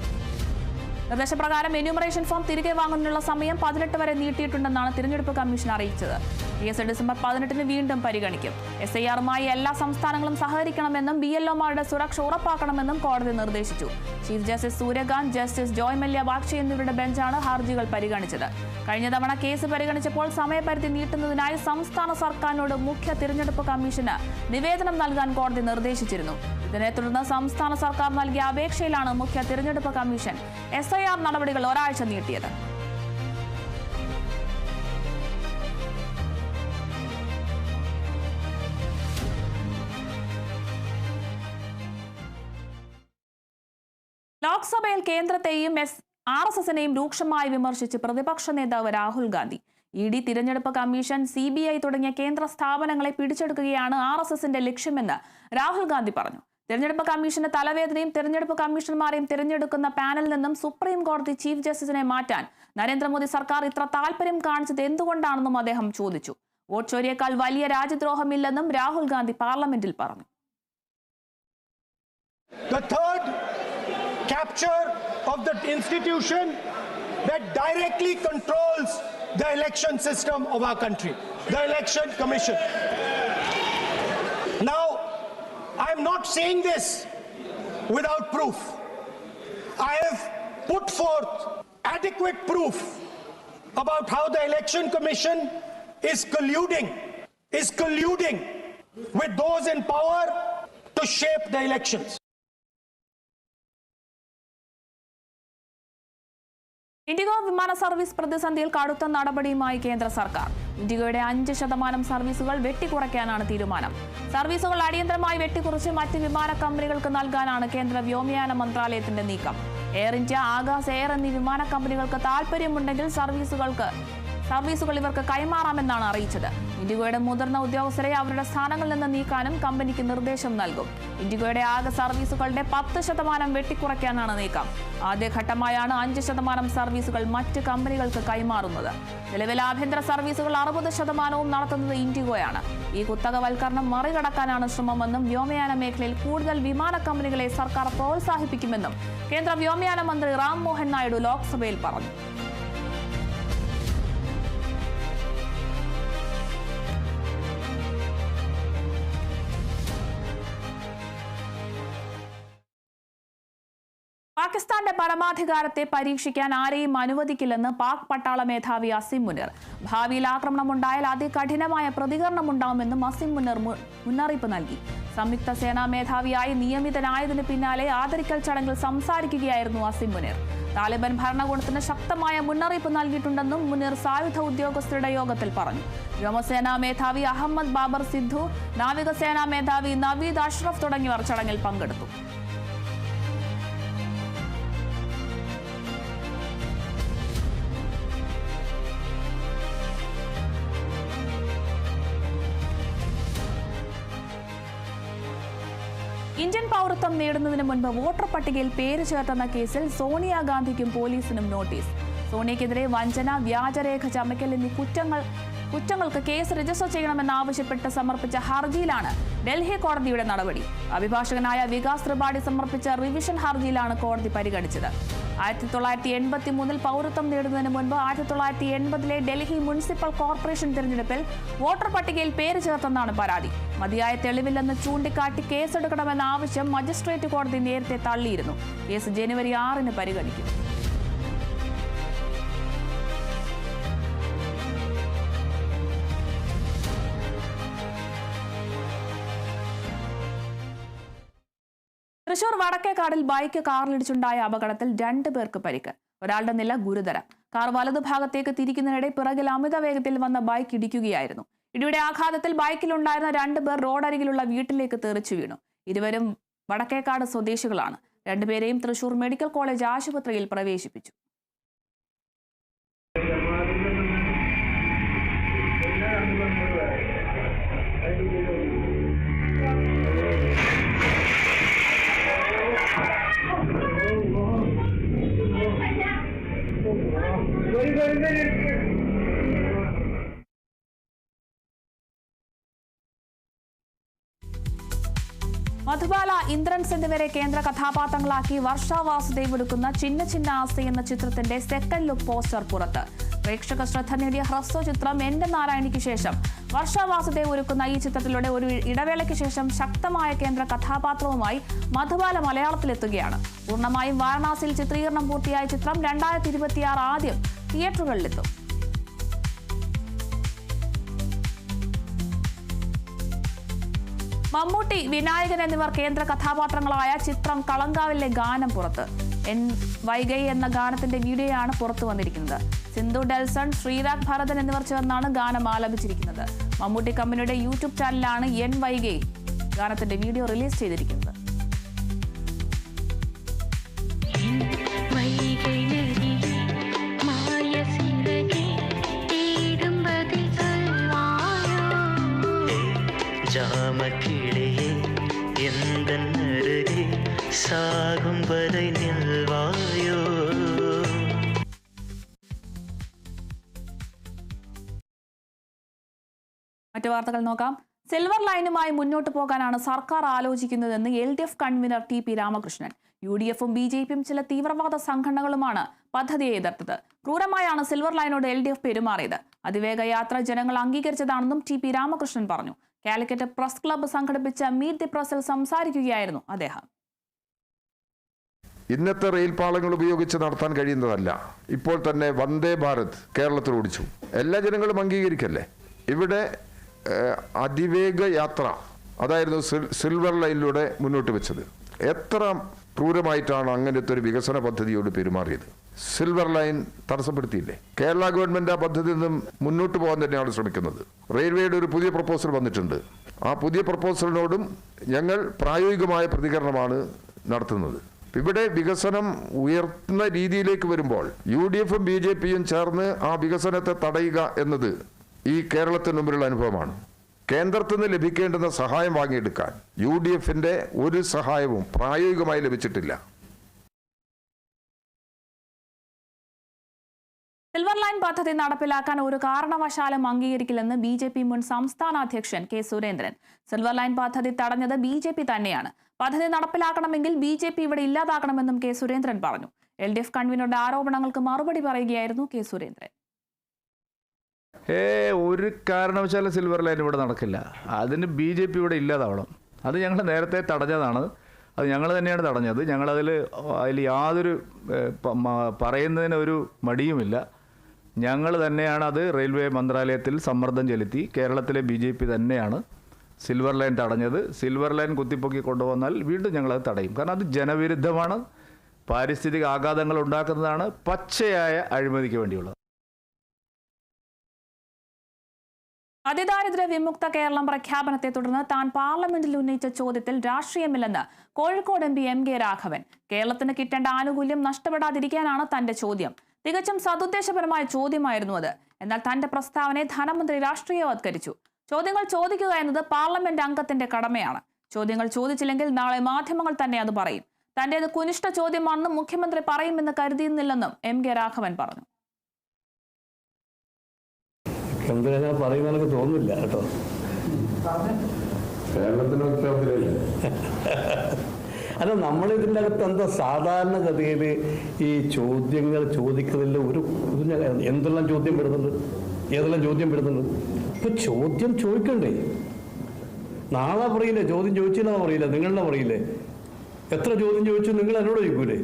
നിർദ്ദേശപ്രകാരം എന്യൂമറേഷൻ ഫോം തിരികെ വാങ്ങുന്നതിനുള്ള സമയം 18 വരെ നീട്ടിയിട്ടുണ്ടെന്നാണ് തിരഞ്ഞെടുപ്പ് കമ്മീഷൻ അറിയിച്ചത്. കേസ് ഡിസംബർ 18 വീണ്ടും പരിഗണിക്കും. SIR-മായി എല്ലാ സംസ്ഥാനങ്ങളും സഹകരിക്കണമെന്നും BLO-മാരുടെ സുരക്ഷ ഉറപ്പാക്കണമെന്നും കോടതി നിർദ്ദേശിച്ചു. Chief justice Suryakant, justice Joymalya Bagchi എന്നിവരുടെ ബെഞ്ചാണ് ഹർജികൾ പരിഗണിച്ചത്. കഴിഞ്ഞ തവണ കേസ് പരിഗണിച്ചപ്പോൾ സമയപരിധി നീട്ടുന്നതിനായി സംസ്ഥാന സർക്കാരിനോട് മുഖ്യ തിരഞ്ഞെടുപ്പ് കമ്മീഷന് നിവേദനം നൽകാൻ കോടതി നിർദ്ദേശിച്ചിരുന്നു. ഇതിനെ തുടർന്ന് സംസ്ഥാന സർക്കാർ നൽകിയ അപേക്ഷയിലാണ് മുഖ്യ തിരഞ്ഞെടുപ്പ് കമ്മീഷൻ SIR നടപടികൾ 1 ആഴ്ച നീട്ടിയത്. ലോക്സഭയിൽ കേന്ദ്രത്തെയും RSSനെയും രൂക്ഷമായി വിമർശിച്ച് പ്രതിപക്ഷ നേതാവ് രാഹുൽ ഗാന്ധി. ED, തിരഞ്ഞെടുപ്പ് കമ്മീഷൻ, CBI തുടങ്ങിയ കേന്ദ്ര സ്ഥാപനങ്ങളെ പിടിച്ചെടുക്കുകയാണ് RSSന്റെ ലക്ഷ്യമെന്ന് രാഹുൽ ഗാന്ധി പറഞ്ഞു. തിരഞ്ഞെടുപ്പ് കമ്മീഷന് തലവേദനയും തിരഞ്ഞെടുപ്പ് കമ്മീഷണർമാരെയും തിരഞ്ഞെടുക്കുന്ന പാനലിൽ നിന്നും സുപ്രീം കോടതി ചീഫ് ജസ്റ്റിസിനെ മാറ്റാൻ നരേന്ദ്രമോദി സർക്കാർ ഇത്ര താല്പര്യം കാണിച്ചത് എന്തുകൊണ്ടാണെന്നും അദ്ദേഹം ചോദിച്ചു. വോട്ട് ചോരിയേക്കാൾ വലിയ രാജ്യദ്രോഹമില്ലെന്നും രാഹുൽ ഗാന്ധി പാർലമെന്റിൽ പറഞ്ഞു. The third capture of the institution that directly controls the election system of our country, the Election Commission. Now, I am not saying this without proof. I have put forth adequate proof about how the Election Commission is colluding with those in power to shape the elections. IndiGo വിമാന service പ്രതിസന്ധിയിൽ കടുത്ത നടപടിയുമായി കേന്ദ്ര സർക്കാർ. ഇൻഡിഗോയുടെ 5% സർവീസുകൾ വെട്ടിക്കുറയ്ക്കാനാണ് തീരുമാനം. സർവീസുകൾ അടിയന്തരമായി വെട്ടിക്കുറച്ച് മറ്റ് വിമാന കമ്പനികൾക്ക് നൽകാനാണ് കേന്ദ്ര വ്യോമയാന മന്ത്രാലയത്തിന്റെ നീക്കം. എയർ ഇന്ത്യ, ആകാശ് എയർ എന്നീ വിമാന കമ്പനികൾക്ക് താൽപര്യമുണ്ടെങ്കിൽ സർവീസുകൾ ഇവർക്ക് കൈമാറാമെന്നാണ് അറിയിച്ചത്. ഇൻഡിഗോയുടെ മുതിർന്ന ഉദ്യോഗസ്ഥരെ അവരുടെ സ്ഥാനങ്ങളിൽ നിന്ന് നീക്കാനും കമ്പനിക്ക് നിർദ്ദേശം നൽകും. ഇൻഡിഗോയുടെ ആകെ സർവീസുകളുടെ 10% വെട്ടിക്കുറയ്ക്കാനാണ് നീക്കം. ആദ്യഘട്ടമായാണ് 5% സർവീസുകൾ മറ്റ് കമ്പനികൾക്ക് കൈമാറുന്നത്. നിലവിൽ ആഭ്യന്തര സർവീസുകൾ 60% നടത്തുന്നത് ഇൻഡിഗോയാണ്. ഈ കുത്തകവൽക്കരണം മറികടക്കാനാണ് ശ്രമമെന്നും വ്യോമയാന മേഖലയിൽ കൂടുതൽ വിമാന കമ്പനികളെ സർക്കാർ പ്രോത്സാഹിപ്പിക്കുമെന്നും കേന്ദ്ര വ്യോമയാന മന്ത്രി റാം മോഹൻ നായിഡു ലോക്സഭയിൽ പറഞ്ഞു. പാകിസ്ഥാന്റെ പരമാധികാരത്തെ പരീക്ഷിക്കാൻ ആരെയും അനുവദിക്കില്ലെന്ന് പാക് പട്ടാള മേധാവി അസിം മുനീർ. ഭാവിയിൽ ആക്രമണമുണ്ടായാൽ അതികഠിനമായ പ്രതികരണമുണ്ടാവുമെന്നും അസിം മുനീർ മുന്നറിയിപ്പ് നൽകി. സംയുക്ത സേനാ മേധാവിയായി നിയമിതനായതിനു പിന്നാലെ ആദരിക്കൽ ചടങ്ങിൽ സംസാരിക്കുകയായിരുന്നു അസിം മുനീർ. താലിബാൻ ഭരണകൂടത്തിന് ശക്തമായ മുന്നറിയിപ്പ് നൽകിയിട്ടുണ്ടെന്നും മുനീർ സായുധ ഉദ്യോഗസ്ഥരുടെ യോഗത്തിൽ പറഞ്ഞു. വ്യോമസേനാ മേധാവി അഹമ്മദ് ബാബർ സിദ്ധു, നാവികസേനാ മേധാവി നവീദ് അഷ്റഫ് തുടങ്ങിയവർ ചടങ്ങിൽ പങ്കെടുത്തു. ഇന്ത്യൻ പൗരത്വം നേടുന്നതിന് മുൻപ് വോട്ടർ പട്ടികയിൽ പേര് ചേർത്തെന്ന കേസിൽ സോണിയാഗാന്ധിക്കും പോലീസിനും നോട്ടീസ്. സോണിയക്കെതിരെ വഞ്ചന, വ്യാജരേഖ ചമയ്ക്കൽ എന്നീ കുറ്റങ്ങൾക്ക് കേസ് രജിസ്റ്റർ ചെയ്യണമെന്നാവശ്യപ്പെട്ട് സമർപ്പിച്ച ഹർജിയിലാണ് ഡൽഹി കോടതിയുടെ നടപടി. അഭിഭാഷകനായ വികാസ് ത്രിപാഠി സമർപ്പിച്ച റിവിഷൻ ഹർജിയിലാണ് കോടതി പരിഗണിച്ചത്. 1983 പൗരത്വം നേടുന്നതിന് മുൻപ് 1980 ഡൽഹി മുനിസിപ്പൽ കോർപ്പറേഷൻ തിരഞ്ഞെടുപ്പിൽ വോട്ടർ പട്ടികയിൽ പേര് ചേർത്തെന്നാണ് പരാതി. മതിയായ തെളിവില്ലെന്ന് ചൂണ്ടിക്കാട്ടി കേസെടുക്കണമെന്ന ആവശ്യം മജിസ്ട്രേറ്റ് കോടതി നേരത്തെ തള്ളിയിരുന്നു. കേസ് ജനുവരി 6 പരിഗണിക്കും. തൃശൂർ വടക്കേക്കാടിൽ ബൈക്ക് കാറിലിടിച്ചുണ്ടായ അപകടത്തിൽ 2 പേർക്ക് പരിക്ക്. ഒരാളുടെ നില ഗുരുതരം. കാർ വലതുഭാഗത്തേക്ക് തിരിക്കുന്നതിനിടെ പിറകിൽ അമിത വേഗത്തിൽ വന്ന ബൈക്ക് ഇടിക്കുകയായിരുന്നു. ഇടിയുടെ ആഘാതത്തിൽ ബൈക്കിലുണ്ടായിരുന്ന 2 പേർ റോഡരികിലുള്ള വീട്ടിലേക്ക് തെറിച്ചു വീണു. ഇരുവരും വടക്കേക്കാട് സ്വദേശികളാണ്. 2 പേരെയും തൃശൂർ മെഡിക്കൽ കോളേജ് ആശുപത്രിയിൽ പ്രവേശിപ്പിച്ചു. മധുബാല, ഇന്ദ്രൻസ് എന്നിവരെ കേന്ദ്ര കഥാപാത്രങ്ങളാക്കി വർഷ വാസുദേവ് എടുക്കുന്ന ചിന്ന ചിന്ന ആസി എന്ന ചിത്രത്തിന്റെ സെക്കൻഡ് ലുക്ക് പോസ്റ്റർ പുറത്ത്. പ്രേക്ഷക ശ്രദ്ധ നേടിയ ഹ്രസ്വ ചിത്രം എന്റെ നാരായണിക്ക് ശേഷം വർഷ വാസുദേവ് ഒരുക്കുന്ന ഈ ചിത്രത്തിലൂടെ ഒരു ഇടവേളയ്ക്ക് ശേഷം ശക്തമായ കേന്ദ്ര കഥാപാത്രവുമായി മധുബാല മലയാളത്തിലെത്തുകയാണ്. പൂർണ്ണമായും വാരണാസിയിൽ ചിത്രീകരണം പൂർത്തിയായ ചിത്രം 2026 ആദ്യം തിയേറ്ററുകളിലെത്തും. മമ്മൂട്ടി, വിനായകൻ എന്നിവർ കേന്ദ്ര കഥാപാത്രങ്ങളായ ചിത്രം കളങ്കാവിലെ ഗാനം പുറത്ത്. എൻ വൈഗൈ എന്ന ഗാനത്തിന്റെ വീഡിയോയാണ് പുറത്തു വന്നിരിക്കുന്നത്. സിന്ധു ഡെൽസൺ, ശ്രീരാഗ് ഭരതൻ എന്നിവർ ചേർന്നാണ് ഗാനം ആലപിച്ചിരിക്കുന്നത്. മമ്മൂട്ടി കമ്പനിയുടെ യൂട്യൂബ് ചാനലിലാണ് എൻ വൈഗൈ ഗാനത്തിന്റെ വീഡിയോ റിലീസ് ചെയ്തിരിക്കുന്നത്. മറ്റു വാർത്തകൾ നോക്കാം. സിൽവർ ലൈനുമായി മുന്നോട്ട് പോകാനാണ് സർക്കാർ ആലോചിക്കുന്നതെന്ന് LDF കൺവീനർ TP രാമകൃഷ്ണൻ. UDFും BJPയും ചില തീവ്രവാദ സംഘടനകളുമാണ് പദ്ധതിയെ എതിർത്തത്. ക്രൂരമായാണ് സിൽവർ ലൈനോട് LDF പെരുമാറിയത്. അതിവേഗ യാത്ര ജനങ്ങൾ അംഗീകരിച്ചതാണെന്നും TP രാമകൃഷ്ണൻ പറഞ്ഞു. കാലിക്കറ്റ് പ്രസ് ക്ലബ്ബ് സംഘടിപ്പിച്ച മീറ്റ് ദി പ്രസിൽ സംസാരിക്കുകയായിരുന്നു അദ്ദേഹം. ഇന്നത്തെ റെയിൽ പാളങ്ങൾ ഉപയോഗിച്ച് നടത്താൻ കഴിയുന്നതല്ല. ഇപ്പോൾ തന്നെ വന്ദേ ഭാരത് കേരളത്തിൽ ഓടിച്ചു. എല്ലാ ജനങ്ങളും അംഗീകരിക്കല്ലേ. ഇവിടെ അതിവേഗ യാത്ര അതായിരുന്നു സിൽവർ ലൈനിലൂടെ മുന്നോട്ട് വെച്ചത്. എത്ര ക്രൂരമായിട്ടാണ് അങ്ങനത്തെ ഒരു വികസന പദ്ധതിയോട് പെരുമാറിയത്. സിൽവർ ലൈൻ തടസ്സപ്പെടുത്തിയില്ലേ? കേരള ഗവൺമെന്റ് ആ പദ്ധതിയിൽ നിന്നും മുന്നോട്ട് പോകാൻ തന്നെയാണ് ശ്രമിക്കുന്നത്. റെയിൽവേയുടെ ഒരു പുതിയ പ്രപ്പോസൽ വന്നിട്ടുണ്ട്. ആ പുതിയ പ്രപ്പോസലിനോടും ഞങ്ങൾ പ്രായോഗികമായ പ്രതികരണമാണ് നടത്തുന്നത്. ഇവിടെ വികസനം ഉയർന്ന രീതിയിലേക്ക് വരുമ്പോൾ UDFും BJPയും ചേർന്ന് ആ വികസനത്തെ തടയുക എന്നത് ഈ കേരളത്തിന് മുമ്പിലുള്ള അനുഭവമാണ്. കേന്ദ്രത്തിൽ നിന്ന് ലഭിക്കേണ്ടുന്ന സഹായം വാങ്ങിയെടുക്കാൻ UDFന്റെ ഒരു സഹായവും പ്രായോഗികമായി ലഭിച്ചിട്ടില്ല. സിൽവർ ലൈൻ പദ്ധതി നടപ്പിലാക്കാൻ ഒരു കാരണവശാലും അംഗീകരിക്കില്ലെന്ന് BJP മുൻ സംസ്ഥാന അധ്യക്ഷൻ K. സുരേന്ദ്രൻ. സിൽവർ ലൈൻ പദ്ധതി തടഞ്ഞത് BJP തന്നെയാണ്. പദ്ധതി നടപ്പിലാക്കണമെങ്കിൽ BJP ഇവിടെ ഇല്ലാതാക്കണമെന്നും K. സുരേന്ദ്രൻ പറഞ്ഞു. LDF കൺവീനറുടെ ആരോപണങ്ങൾക്ക് മറുപടി പറയുകയായിരുന്നു K. സുരേന്ദ്രൻ. ഒരു കാരണവശാലും സിൽവർ ലൈൻ ഇവിടെ നടക്കില്ല. അതിന് BJP ഇവിടെ ഇല്ലാതാവണം. അത് ഞങ്ങൾ നേരത്തെ തടഞ്ഞതാണ്. അത് ഞങ്ങൾ തന്നെയാണ് തടഞ്ഞത്. അതിൽ യാതൊരു പറയുന്നതിനൊരു മടിയുമില്ല. ഞങ്ങൾ തന്നെയാണ് അത് റെയിൽവേ മന്ത്രാലയത്തിൽ സമ്മർദ്ദം ചെലുത്തി കേരളത്തിലെ BJP തന്നെയാണ് സിൽവർ ലൈൻ തടഞ്ഞത്. സിൽവർ ലൈൻ കുത്തിപ്പൊക്കി കൊണ്ടുവന്നാൽ വീണ്ടും ഞങ്ങളത് തടയും. കാരണം അത് ജനവിരുദ്ധമാണ്, പാരിസ്ഥിതിക ആഘാതങ്ങൾ ഉണ്ടാക്കുന്നതാണ്, പച്ചയായ അഴിമതിക്ക് വേണ്ടിയുള്ളത്. അതിദാരിദ്ര്യ വിമുക്ത കേരളം പ്രഖ്യാപനത്തെ തുടർന്ന് താൻ പാർലമെന്റിൽ ഉന്നയിച്ച ചോദ്യത്തിൽ രാഷ്ട്രീയമില്ലെന്ന് കോഴിക്കോട് MP MK രാഘവൻ. കേരളത്തിന് കിട്ടേണ്ട ആനുകൂല്യം നഷ്ടപ്പെടാതിരിക്കാനാണ് തന്റെ ചോദ്യം. തികച്ചും സതുദ്ദേശപരമായ ചോദ്യമായിരുന്നു അത്. എന്നാൽ തന്റെ പ്രസ്താവനയെ ധനമന്ത്രി രാഷ്ട്രീയവത്കരിച്ചു. ചോദ്യങ്ങൾ ചോദിക്കുക എന്നത് പാർലമെന്റ് അംഗത്തിന്റെ കടമയാണ്. ചോദ്യങ്ങൾ ചോദിച്ചില്ലെങ്കിൽ നാളെ മാധ്യമങ്ങൾ തന്നെ അത് പറയും. തന്റേത് കുനിഷ്ഠ ചോദ്യമാണെന്ന് മുഖ്യമന്ത്രി പറയുമെന്ന് കരുതിയിരുന്നില്ലെന്നും MK രാഘവൻ പറഞ്ഞു. ഞാൻ പറയുന്ന എനിക്ക് തോന്നുന്നില്ല കേട്ടോ. അല്ല, നമ്മളിതിൻ്റെ അകത്ത് എന്താ സാധാരണഗതിയിൽ ഈ ചോദ്യങ്ങൾ ചോദിക്കുന്നതിൽ എന്തെല്ലാം ചോദ്യം വരുന്നുണ്ട്, ഏതെല്ലാം ചോദ്യം വരുന്നുണ്ട്. ഇപ്പൊ ചോദ്യം ചോദിക്കണ്ടേ? നാളെ പറയില്ലേ, ചോദ്യം ചോദിച്ചില്ല പറയില്ല, നിങ്ങളെ പറയില്ലേ? എത്ര ചോദ്യം ചോദിച്ചു നിങ്ങൾ എന്നോട് ചോദിക്കൂലേ?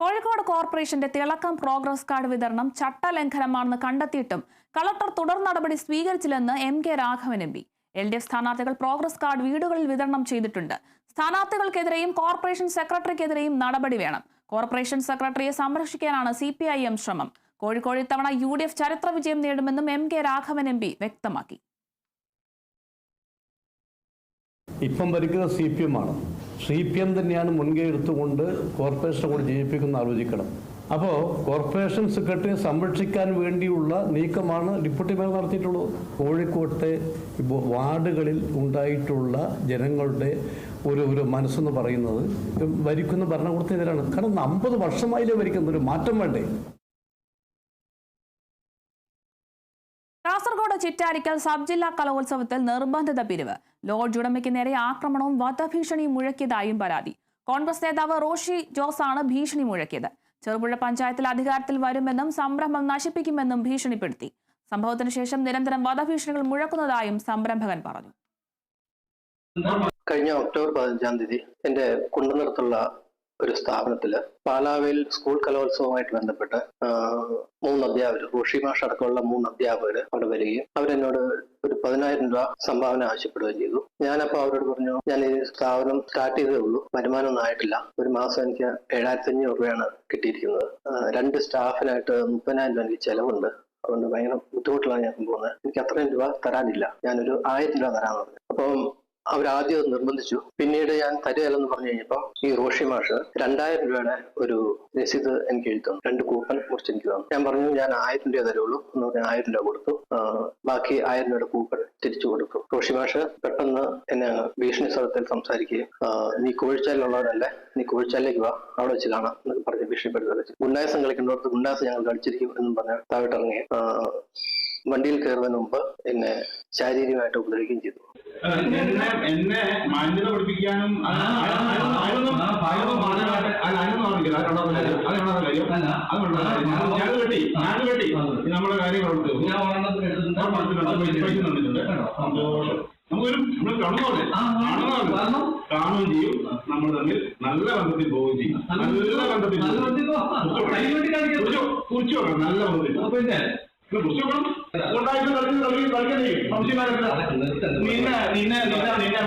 കോഴിക്കോട് കോർപ്പറേഷന്റെ തിളക്കം പ്രോഗ്രസ് കാർഡ് വിതരണം ചട്ടലംഘനമാണെന്ന് കണ്ടെത്തിയിട്ടും കളക്ടർ തുടർ നടപടി സ്വീകരിച്ചില്ലെന്ന് MK രാഘവൻ MP. LDF സ്ഥാനാർത്ഥികൾ പ്രോഗ്രസ് കാർഡ് വീടുകളിൽ വിതരണം ചെയ്തിട്ടുണ്ട്. സ്ഥാനാർത്ഥികൾക്കെതിരെയും കോർപ്പറേഷൻ സെക്രട്ടറിക്കെതിരെയും നടപടി വേണം. കോർപ്പറേഷൻ സെക്രട്ടറിയെ സംരക്ഷിക്കാനാണ് CPIM ശ്രമം. കോഴിക്കോട് ഇത്തവണ UDF ചരിത്ര വിജയം നേടുമെന്നും MK രാഘവൻ MP വ്യക്തമാക്കി. ഇപ്പം ഭരിക്കുന്ന CPM ആണ്. CPM തന്നെയാണ് മുൻകൈ എടുത്തുകൊണ്ട് കോർപ്പറേഷനെ കൂടി ജയിപ്പിക്കുന്ന ആലോചിക്കണം. അപ്പോൾ കോർപ്പറേഷൻ സെക്രട്ടറിയെ സംരക്ഷിക്കാൻ വേണ്ടിയുള്ള നീക്കമാണ് ഡെപ്യൂട്ടി മേയർ നടത്തിയിട്ടുള്ളത്. കോഴിക്കോട്ടെ വാർഡുകളിൽ ഉണ്ടായിട്ടുള്ള ജനങ്ങളുടെ ഒരു മനസ്സെന്ന് പറയുന്നത് ഭരിക്കുന്ന ഭരണകൂടത്തിനെതിരാണ്. കാരണം 50 വർഷമായില്ലേ ഭരിക്കുന്ന, ഒരു മാറ്റം വേണ്ടേ? കാസർഗോഡ് ചിറ്റാരിക്കൽ സബ് ജില്ലാ കലോത്സവത്തിൽ നിർബന്ധിത പിരിവ്. ലോഡ്ജ് ഉടമയ്ക്ക് നേരെ ആക്രമണവും വധഭീഷണിയും മുഴക്കിയതായും പരാതി. കോൺഗ്രസ് നേതാവ് റോഷി ജോസാണ് ഭീഷണി മുഴക്കിയത്. ചെറുപുഴ പഞ്ചായത്തിൽ അധികാരത്തിൽ വരുമെന്നും സംരംഭം നശിപ്പിക്കുമെന്നും ഭീഷണിപ്പെടുത്തി. സംഭവത്തിന് ശേഷം നിരന്തരം വധഭീഷണികൾ മുഴക്കുന്നതായും സംരംഭകൻ പറഞ്ഞു. കഴിഞ്ഞ ഒക്ടോബർ 15-ാം തീയതി എന്റെ കുണ്ടനിടത്തുള്ള ഒരു സ്ഥാപനത്തില് പാലാവിൽ സ്കൂൾ കലോത്സവവുമായിട്ട് ബന്ധപ്പെട്ട് 3 അധ്യാപകർ, റോഷി മാഷ് അടക്കമുള്ള 3 അധ്യാപകർ അവിടെ വരികയും അവരെന്നോട് ഒരു 10,000 രൂപ സംഭാവന ആവശ്യപ്പെടുകയും ചെയ്തു. ഞാനപ്പോൾ അവരോട് പറഞ്ഞു, ഞാൻ ഈ സ്ഥാപനം സ്റ്റാർട്ട് ചെയ്തേ ഉള്ളൂ, വരുമാനമൊന്നും ആയിട്ടില്ല. ഒരു മാസം എനിക്ക് 7,500 രൂപയാണ് കിട്ടിയിരിക്കുന്നത്. 2 സ്റ്റാഫിനായിട്ട് 30,000 രൂപ എനിക്ക് ചെലവുണ്ട്. അതുകൊണ്ട് ഭയങ്കര ബുദ്ധിമുട്ടിലാണ് ഞാൻ പോകുന്നത്. എനിക്ക് അത്രയും രൂപ തരാനില്ല, ഞാനൊരു 1000 രൂപ തരാമെന്ന് പറഞ്ഞു. അപ്പം അവരാദ്യം അത് നിർബന്ധിച്ചു. പിന്നീട് ഞാൻ തരുകയല്ലെന്ന് പറഞ്ഞു കഴിഞ്ഞപ്പോൾ ഈ റോഷി മാഷ് 2,000 രൂപയുടെ ഒരു രസീത് എനിക്ക് എഴുതി തന്നു. 2 കൂപ്പൺ മുറിച്ച് എനിക്ക് തന്നു. ഞാൻ പറഞ്ഞു, ഞാൻ 1000 രൂപ തരുള്ളൂ എന്ന് പറഞ്ഞാൽ 1000 രൂപ കൊടുത്തു. ബാക്കി 1000 രൂപയുടെ കൂപ്പൺ തിരിച്ചു കൊടുത്തു. റോഷി മാഷ് പെട്ടെന്ന് എന്നെ ഭീഷണി സ്വരത്തിൽ സംസാരിക്കുകയും നീ കോഴിച്ചാലിലുള്ളവരല്ലേ, നീ കോഴിച്ചാലിലേക്ക് വാ, അവിടെ വെച്ച് കാണാം എന്നൊക്കെ പറഞ്ഞ് ഭീഷണിപ്പെടുത്തി. ഗുണ്ടായസം കളിക്കേണ്ടവർക്ക് ഗുണ്ടായസം ഞങ്ങൾ കളിച്ചിരിക്കും എന്നും പറഞ്ഞ് താഴോട്ടിറങ്ങി വണ്ടിയിൽ കയറുന്നതിന് മുമ്പ് എന്നെ ശാരീരികമായിട്ട് ഉപദ്രവിക്കുകയും ചെയ്തു. എന്നെ മാന്യത പഠിപ്പിക്കാനും നമ്മുടെ കാര്യങ്ങളുണ്ട്. നമുക്കൊരു കാണുകയും ചെയ്യും, നമ്മൾ തമ്മിൽ നല്ല ബന്ധത്തിൽ പോവുകയും ചെയ്യും. നല്ല ബന്ധത്തിൽ കുറിച്ചു നോക്കണം, നല്ല ബന്ധത്തിൽ. നിന്നെ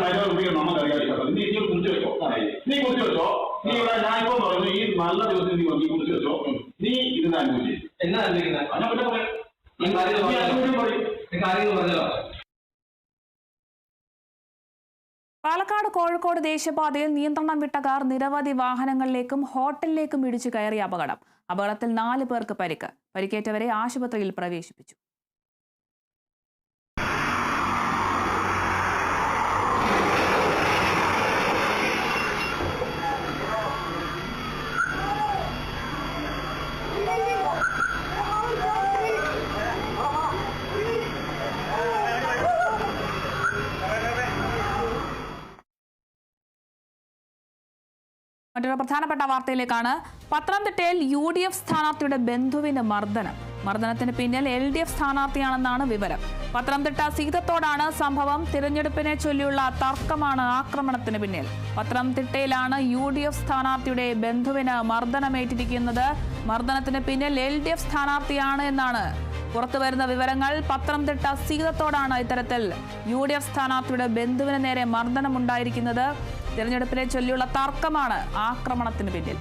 മര്യാദ നമുക്കറിയാം. നീ ഇനി കുറിച്ച് വെച്ചോ, നീ കുറിച്ച് വെച്ചോ. നീ ഇവിടെ ഞാൻ ഇപ്പൊ പറഞ്ഞു ഈ നല്ല ദിവസം നീ വന്ന് കുറിച്ച് വെച്ചോ. നീ ഇതിനെ അനുഭവിച്ചു എന്നാ പറഞ്ഞോ. പാലക്കാട് കോഴിക്കോട് ദേശീയപാതയിൽ നിയന്ത്രണം വിട്ട കാർ നിരവധി വാഹനങ്ങളിലേക്കും ഹോട്ടലിലേക്കും ഇടിച്ചു കയറിയ അപകടം. അപകടത്തിൽ 4 പേർക്ക് പരിക്ക്. പരിക്കേറ്റവരെ ആശുപത്രിയിൽ പ്രവേശിപ്പിച്ചു. മറ്റൊരു പ്രധാനപ്പെട്ട വാർത്തയിലേക്കാണ്. പത്തനംതിട്ടയിൽ UDF സ്ഥാനാർത്ഥിയുടെ ബന്ധുവിന് മർദ്ദനത്തിന് പിന്നിൽ LDF സ്ഥാനാർത്ഥിയാണെന്നാണ് വിവരം. പത്തനംതിട്ട സീതത്തോടാണ് സംഭവം. തിരഞ്ഞെടുപ്പിനെ ചൊല്ലിയുള്ള തർക്കമാണ് ആക്രമണത്തിന് പിന്നിൽ. പത്തനംതിട്ടയിലാണ് UDF സ്ഥാനാർത്ഥിയുടെ ബന്ധുവിന് മർദ്ദനമേറ്റിരിക്കുന്നത്. മർദ്ദനത്തിന് പിന്നിൽ LDF സ്ഥാനാർത്ഥിയാണ് എന്നാണ് പുറത്തുവരുന്ന വിവരങ്ങൾ. പത്തനംതിട്ട സീതത്തോടാണ് ഇത്തരത്തിൽ UDF സ്ഥാനാർത്ഥിയുടെ ബന്ധുവിന് നേരെ മർദ്ദനമുണ്ടായിരിക്കുന്നത്. തിരഞ്ഞെടുപ്പിനെ ചൊല്ലിയുള്ള തർക്കമാണ് ആക്രമണത്തിന് പിന്നിൽ.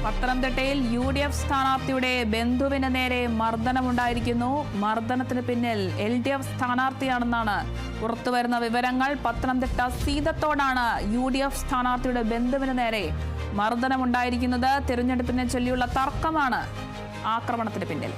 പത്തനംതിട്ടയിൽ UDF സ്ഥാനാർത്ഥിയുടെ ബന്ധുവിന് നേരെ മർദ്ദനമുണ്ടായിരിക്കുന്നു. മർദ്ദനത്തിന് പിന്നിൽ LDF സ്ഥാനാർത്ഥിയാണെന്നാണ് പുറത്തുവരുന്ന വിവരങ്ങൾ. പത്തനംതിട്ട സീതത്തോടാണ് UDF സ്ഥാനാർത്ഥിയുടെ ബന്ധുവിന് നേരെ മർദ്ദനമുണ്ടായിരിക്കുന്നത്. തിരഞ്ഞെടുപ്പിനെ ചൊല്ലിയുള്ള തർക്കമാണ് ആക്രമണത്തിന് പിന്നിൽ.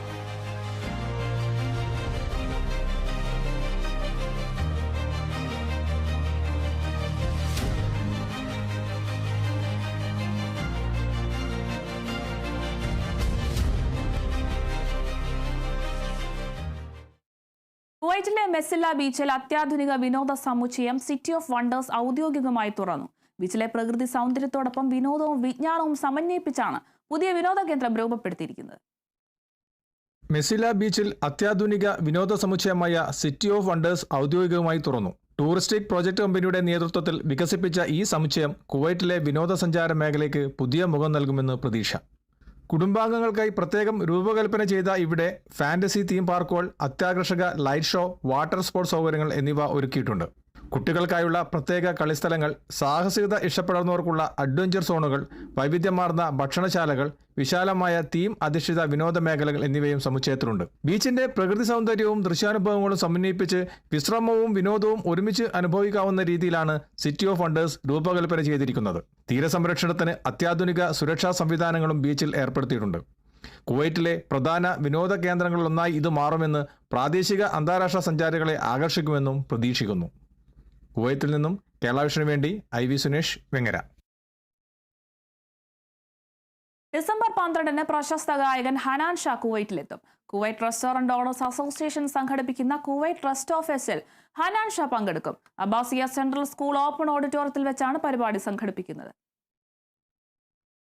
കുവൈറ്റിലെ മെസ്സില്ല ബീച്ചിൽ അത്യാധുനിക വിനോദ സമുച്ചയം സിറ്റി ഓഫ് വണ്ടേഴ്സ് ഔദ്യോഗികമായി തുറന്നു. ബീച്ചിലെ പ്രകൃതി സൗന്ദര്യത്തോടൊപ്പം വിനോദവും വിജ്ഞാനവും സമന്വയിപ്പിച്ചാണ് പുതിയ വിനോദ കേന്ദ്രം രൂപപ്പെടുത്തിയിരിക്കുന്നത്. മെസ്സില്ല ബീച്ചിൽ അത്യാധുനിക വിനോദ സമുച്ചയമായ സിറ്റി ഓഫ് വണ്ടേഴ്സ് ഔദ്യോഗികമായി തുറന്നു. ടൂറിസ്റ്റിക് പ്രോജക്ട് കമ്പനിയുടെ നേതൃത്വത്തിൽ വികസിപ്പിച്ച ഈ സമുച്ചയം കുവൈറ്റിലെ വിനോദസഞ്ചാര മേഖലയ്ക്ക് പുതിയ മുഖം നൽകുമെന്ന് പ്രതീക്ഷ. കുടുംബാംഗങ്ങൾക്കായി പ്രത്യേകം രൂപകൽപ്പന ചെയ്ത ഇവിടെ ഫാന്റസി തീം പാർക്കുകൾ, അത്യാകർഷക ലൈറ്റ് ഷോ, വാട്ടർ സ്പോർട്സ് സൗകര്യങ്ങൾ എന്നിവ ഒരുക്കിയിട്ടുണ്ട്. കുട്ടികൾക്കായുള്ള പ്രത്യേക കളിസ്ഥലങ്ങൾ, സാഹസികത ഇഷ്ടപ്പെടുന്നവർക്കുള്ള അഡ്വഞ്ചർ സോണുകൾ, വൈവിധ്യമാർന്ന ഭക്ഷണശാലകൾ, വിശാലമായ തീം അധിഷ്ഠിത വിനോദ മേഖലകൾ എന്നിവയും സമുച്ചയത്തിലുണ്ട്. ബീച്ചിന്റെ പ്രകൃതി സൗന്ദര്യവും ദൃശ്യാനുഭവങ്ങളും സമന്വയിപ്പിച്ച് വിശ്രമവും വിനോദവും ഒരുമിച്ച് അനുഭവിക്കാവുന്ന രീതിയിലാണ് സിറ്റി ഓഫ് വണ്ടേഴ്സ് രൂപകൽപ്പന ചെയ്തിരിക്കുന്നത്. തീരസംരക്ഷണത്തിന് അത്യാധുനിക സുരക്ഷാ സംവിധാനങ്ങളും ബീച്ചിൽ ഏർപ്പെടുത്തിയിട്ടുണ്ട്. കുവൈറ്റിലെ പ്രധാന വിനോദ കേന്ദ്രങ്ങളിലൊന്നായി ഇത് മാറുമെന്ന് പ്രാദേശിക അന്താരാഷ്ട്ര സഞ്ചാരികളെ ആകർഷിക്കുമെന്നും പ്രതീക്ഷിക്കുന്നു. കുവൈത്തിൽ നിന്നും കേരള വിഷന് വേണ്ടി IV സുനേഷ്, വെങ്ങര. ഡിസംബർ 12 പ്രശസ്ത ഗായകൻ ഹനാൻ ഷാ കുവൈറ്റിലെത്തും. കുവൈറ്റ് റെസ്റ്റോറന്റ് ഓണേഴ്സ് അസോസിയേഷൻ സംഘടിപ്പിക്കുന്ന കുവൈറ്റ് റെസ്റ്റോ ഫെസ്റ്റിൽ ഹനാൻ ഷാ പങ്കെടുക്കും. അബ്ബാസിയ സെൻട്രൽ സ്കൂൾ ഓപ്പൺ ഓഡിറ്റോറിയത്തിൽ വെച്ചാണ് പരിപാടി സംഘടിപ്പിക്കുന്നത്.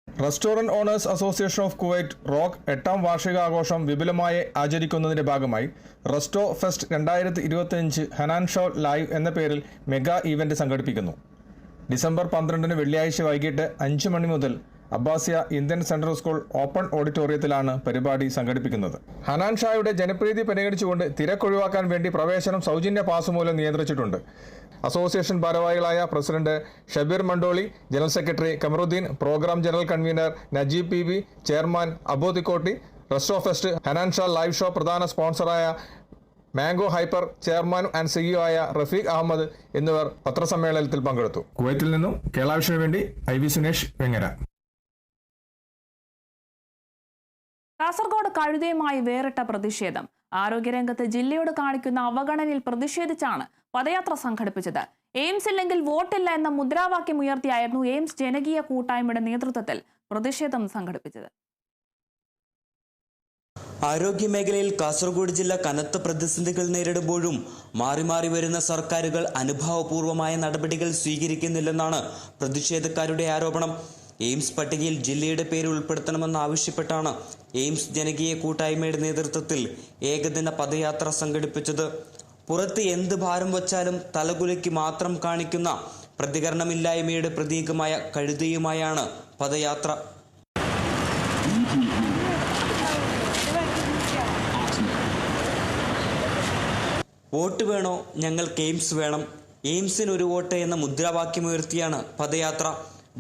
Restaurant owners association of Kuwait rock 8ാം വാർഷികാഘോഷം വിപുലമായി ആചരിക്കുന്നതിന്റെ ഭാഗമായി resto fest 2025 Hanan show live എന്ന പേരിൽ മെഗാ ഇവന്റ് സംഘടിപ്പിക്കുന്നു. ഡിസംബർ 12 വെള്ളിയാഴ്ച വൈകിട്ട് 5 മണി മുതൽ അബ്ബാസിയ ഇന്ത്യൻ സെൻട്രൽ സ്കൂൾ ഓപ്പൺ ഓഡിറ്റോറിയത്തിലാണ് പരിപാടി സംഘടിപ്പിക്കുന്നത്. ഹനാൻ ഷായുടെ ജനപ്രീതി പരിഗണിച്ചുകൊണ്ട് തിരക്കൊഴിവാക്കാൻ വേണ്ടി പ്രവേശനം സൗജന്യ പാസ് മൂലം നിയന്ത്രിച്ചിട്ടുണ്ട്. അസോസിയേഷൻ ഭാരവാഹികളായ president Shabeer Mandoli, general secretary Kamaruddeen, program general convener Najeeb PB, chairman അബോദിക്കോട്ടി, resto fest Hanan Shah live show പ്രധാന സ്പോൺസറായ mango hyper chairman and CEO ആയ റഫീഖ് അഹമ്മദ് എന്നിവർ പത്രസമ്മേളനത്തിൽ പങ്കെടുത്തു. കുവൈറ്റിൽ നിന്നും കേരള വിഷന് വേണ്ടി IV സുനേഷ്, വെങ്ങര. കാസർഗോഡ് കഴുതയുമായി വേറിട്ട പ്രതിഷേധം. ആരോഗ്യരംഗത്ത് ജില്ലയോട് കാണിക്കുന്ന അവഗണനയിൽ പ്രതിഷേധിച്ചാണ് പദയാത്ര സംഘടിപ്പിച്ചത്. എയിംസ് ഇല്ലെങ്കിൽ വോട്ടില്ല എന്ന മുദ്രാവാക്യം ഉയർത്തിയായിരുന്നു എയിംസ് ജനകീയ കൂട്ടായ്മയുടെ നേതൃത്വത്തിൽ പ്രതിഷേധം സംഘടിപ്പിച്ചത്. ആരോഗ്യമേഖലയിൽ കാസർഗോഡ് ജില്ല കനത്ത പ്രതിസന്ധികൾ നേരിടുമ്പോഴും മാറി മാറി വരുന്ന സർക്കാരുകൾ അനുഭാവപൂർവമായ നടപടികൾ സ്വീകരിക്കുന്നില്ലെന്നാണ് പ്രതിഷേധക്കാരുടെ ആരോപണം. എയിംസ് പട്ടികയിൽ ജില്ലയുടെ പേര് ഉൾപ്പെടുത്തണമെന്നാവശ്യപ്പെട്ടാണ് എയിംസ് ജനകീയ കൂട്ടായ്മയുടെ നേതൃത്വത്തിൽ ഏകദിന പദയാത്ര സംഘടിപ്പിച്ചത്. പുറത്ത് എന്ത് ഭാരം വച്ചാലും തലകുലുക്കി മാത്രം കാണിക്കുന്ന പ്രതികരണമില്ലായ്മയുടെ പ്രതീകമായ കഴുതയുമായാണ് പദയാത്ര. വോട്ട് വേണോ, ഞങ്ങൾക്ക് എയിംസ് വേണം, എയിംസിന് ഒരു വോട്ട് എന്ന മുദ്രാവാക്യമുയർത്തിയാണ് പദയാത്ര.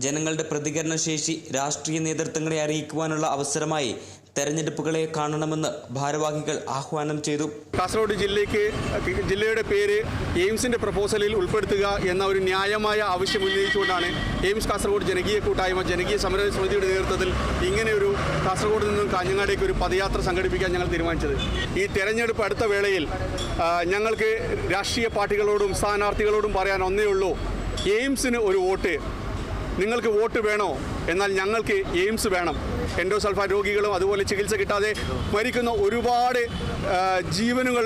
ജനങ്ങളുടെ പ്രതികരണശേഷി രാഷ്ട്രീയ നേതൃത്വങ്ങളെ അറിയിക്കുവാനുള്ള അവസരമായി തെരഞ്ഞെടുപ്പുകളെ കാണണമെന്ന് ഭാരവാഹികൾ ആഹ്വാനം ചെയ്തു. കാസർഗോഡ് ജില്ലയുടെ പേര് എയിംസിന്റെ പ്രപ്പോസലിൽ ഉൾപ്പെടുത്തുക എന്ന ഒരു ന്യായമായ ആവശ്യം ഉന്നയിച്ചുകൊണ്ടാണ് എയിംസ് കാസർഗോഡ് ജനകീയ കൂട്ടായ്മ ജനകീയ സമര സമിതിയുടെ നേതൃത്വത്തിൽ ഇങ്ങനെയൊരു കാസർഗോഡ് നിന്നും കാഞ്ഞങ്ങാടേക്ക് ഒരു പദയാത്ര സംഘടിപ്പിക്കാൻ ഞങ്ങൾ തീരുമാനിച്ചത്. ഈ തെരഞ്ഞെടുപ്പ് അടുത്ത വേളയിൽ ഞങ്ങൾക്ക് രാഷ്ട്രീയ പാർട്ടികളോടും സ്ഥാനാർത്ഥികളോടും പറയാൻ ഒന്നേ ഉള്ളൂ, എയിംസിന് ഒരു വോട്ട്. നിങ്ങൾക്ക് വോട്ട് വേണോ, എന്നാൽ ഞങ്ങൾക്ക് എയിംസ് വേണം. എൻഡോസൾഫാൻ രോഗികളും അതുപോലെ ചികിത്സ കിട്ടാതെ മരിക്കുന്ന ഒരുപാട് ജീവനുകൾ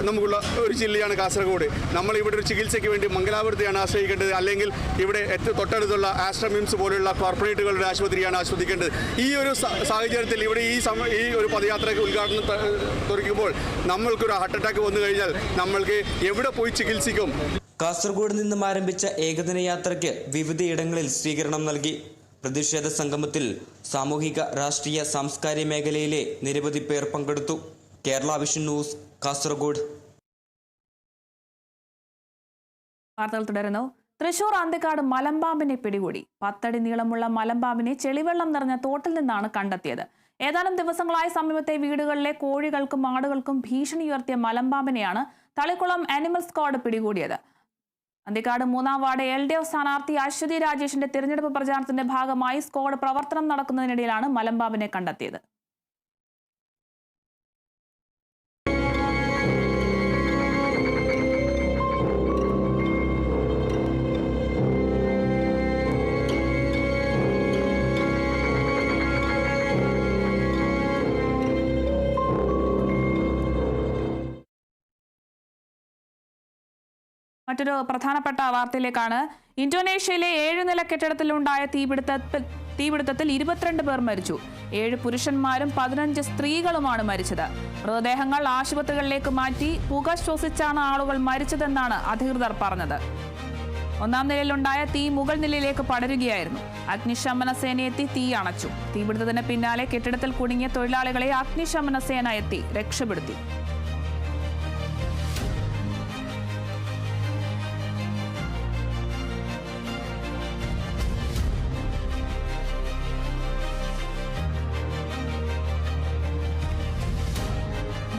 നമുക്കുള്ള ഒരു ജില്ലയാണ് കാസർഗോഡ്. നമ്മൾ ഇവിടെ ഒരു ചികിത്സയ്ക്ക് വേണ്ടി മംഗലാപുരത്തെയാണ് ആശ്രയിക്കേണ്ടത്, അല്ലെങ്കിൽ ഇവിടെ തൊട്ടടുത്തുള്ള ആസ്ട്രമിംസ് പോലുള്ള കോർപ്പറേറ്റുകളുടെ ആശുപത്രിയാണ് ആശ്രയിക്കേണ്ടത്. ഈ ഒരു സാഹചര്യത്തിൽ ഇവിടെ ഈ ഒരു പദയാത്രയ്ക്ക് ഉദ്ഘാടനം തുറക്കുമ്പോൾ നമ്മൾക്കൊരു ഹാർട്ട് അറ്റാക്ക് വന്നു കഴിഞ്ഞാൽ നമ്മൾക്ക് എവിടെ പോയി ചികിത്സിക്കും? കാസർഗോഡ് നിന്നും ആരംഭിച്ച ഏകദിന യാത്രയ്ക്ക് വിവിധയിടങ്ങളിൽ സ്വീകരണം നൽകി. പ്രതിഷേധ സംഗമത്തിൽ സാമൂഹിക, രാഷ്ട്രീയ, സാംസ്കാരിക മേഖലയിലെ നിരവധി പേർ പങ്കെടുത്തു. Kerala vision news, Kasaragod. വാർത്തകൾ തുടരുന്നു. തൃശൂർ അന്തിക്കാട് മലമ്പാമ്പിനെ പിടികൂടി. 10 അടി നീളമുള്ള മലമ്പാമ്പിനെ ചെളിവെള്ളം നിറഞ്ഞ തോട്ടിൽ നിന്നാണ് കണ്ടെത്തിയത്. ഏതാനും ദിവസങ്ങളായി സമീപത്തെ വീടുകളിലെ കോഴികൾക്കും ആടുകൾക്കും ഭീഷണി ഉയർത്തിയ മലമ്പാമ്പിനെയാണ് തളിക്കുളം ആനിമൽ സ്ക്വാഡ് പിടികൂടിയത്. അന്തിക്കാട് 3-ാം വാർഡ് LDF സ്ഥാനാർത്ഥി അശ്വതി രാജേഷിന്റെ തിരഞ്ഞെടുപ്പ് പ്രചാരണത്തിന്റെ ഭാഗമായി സ്ക്വാഡ് പ്രവർത്തനം നടക്കുന്നതിനിടയിലാണ് മലമ്പാമ്പിനെ കണ്ടെത്തിയത്. മറ്റൊരു പ്രധാനപ്പെട്ട വാർത്തയിലേക്കാണ്. ഇന്തോനേഷ്യയിലെ 7 നില കെട്ടിടത്തിലുണ്ടായ തീപിടുത്തത്തിൽ 22 പേർ മരിച്ചു. 7 പുരുഷന്മാരും 15 സ്ത്രീകളുമാണ് മരിച്ചത്. മൃതദേഹങ്ങൾ ആശുപത്രികളിലേക്ക് മാറ്റി പുക ശ്വസിച്ചാണ് ആളുകൾ മരിച്ചതെന്നാണ് അധികൃതർ പറഞ്ഞത്. 1-ാം നിലയിലുണ്ടായ തീ മുകൾ നിലയിലേക്ക് പടരുകയായിരുന്നു. അഗ്നിശമന സേന എത്തി തീ അണച്ചു. തീപിടുത്തത്തിന് പിന്നാലെ കെട്ടിടത്തിൽ കുടുങ്ങിയ തൊഴിലാളികളെ അഗ്നിശമന സേന എത്തി രക്ഷപ്പെടുത്തി.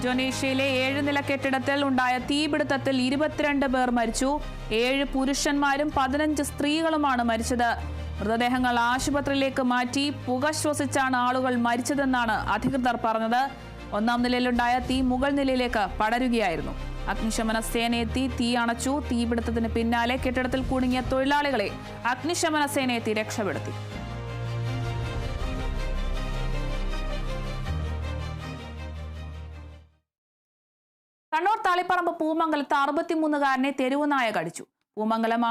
ഇന്തോനേഷ്യയിലെ 7 നില കെട്ടിടത്തിൽ ഉണ്ടായ തീപിടുത്തത്തിൽ 22 പേർ മരിച്ചു. 7 പുരുഷന്മാരും 15 സ്ത്രീകളുമാണ് മരിച്ചത്. മൃതദേഹങ്ങൾ ആശുപത്രിയിലേക്ക് മാറ്റി പുക ശ്വസിച്ചാണ് ആളുകൾ മരിച്ചതെന്നാണ് അധികൃതർ പറഞ്ഞത്. 1-ാം നിലയിലുണ്ടായ തീ മുകൾ നിലയിലേക്ക് പടരുകയായിരുന്നു. അഗ്നിശമന സേന എത്തി തീ അണച്ചു. തീപിടുത്തത്തിന് പിന്നാലെ കെട്ടിടത്തിൽ കുടുങ്ങിയ തൊഴിലാളികളെ അഗ്നിശമന സേന എത്തി രക്ഷപ്പെടുത്തി. കണ്ണൂർ തളിപ്പറമ്പ് പൂമംഗലത്ത് 63-കാരനെ തെരുവുനായ കടിച്ചു. പൂമംഗലം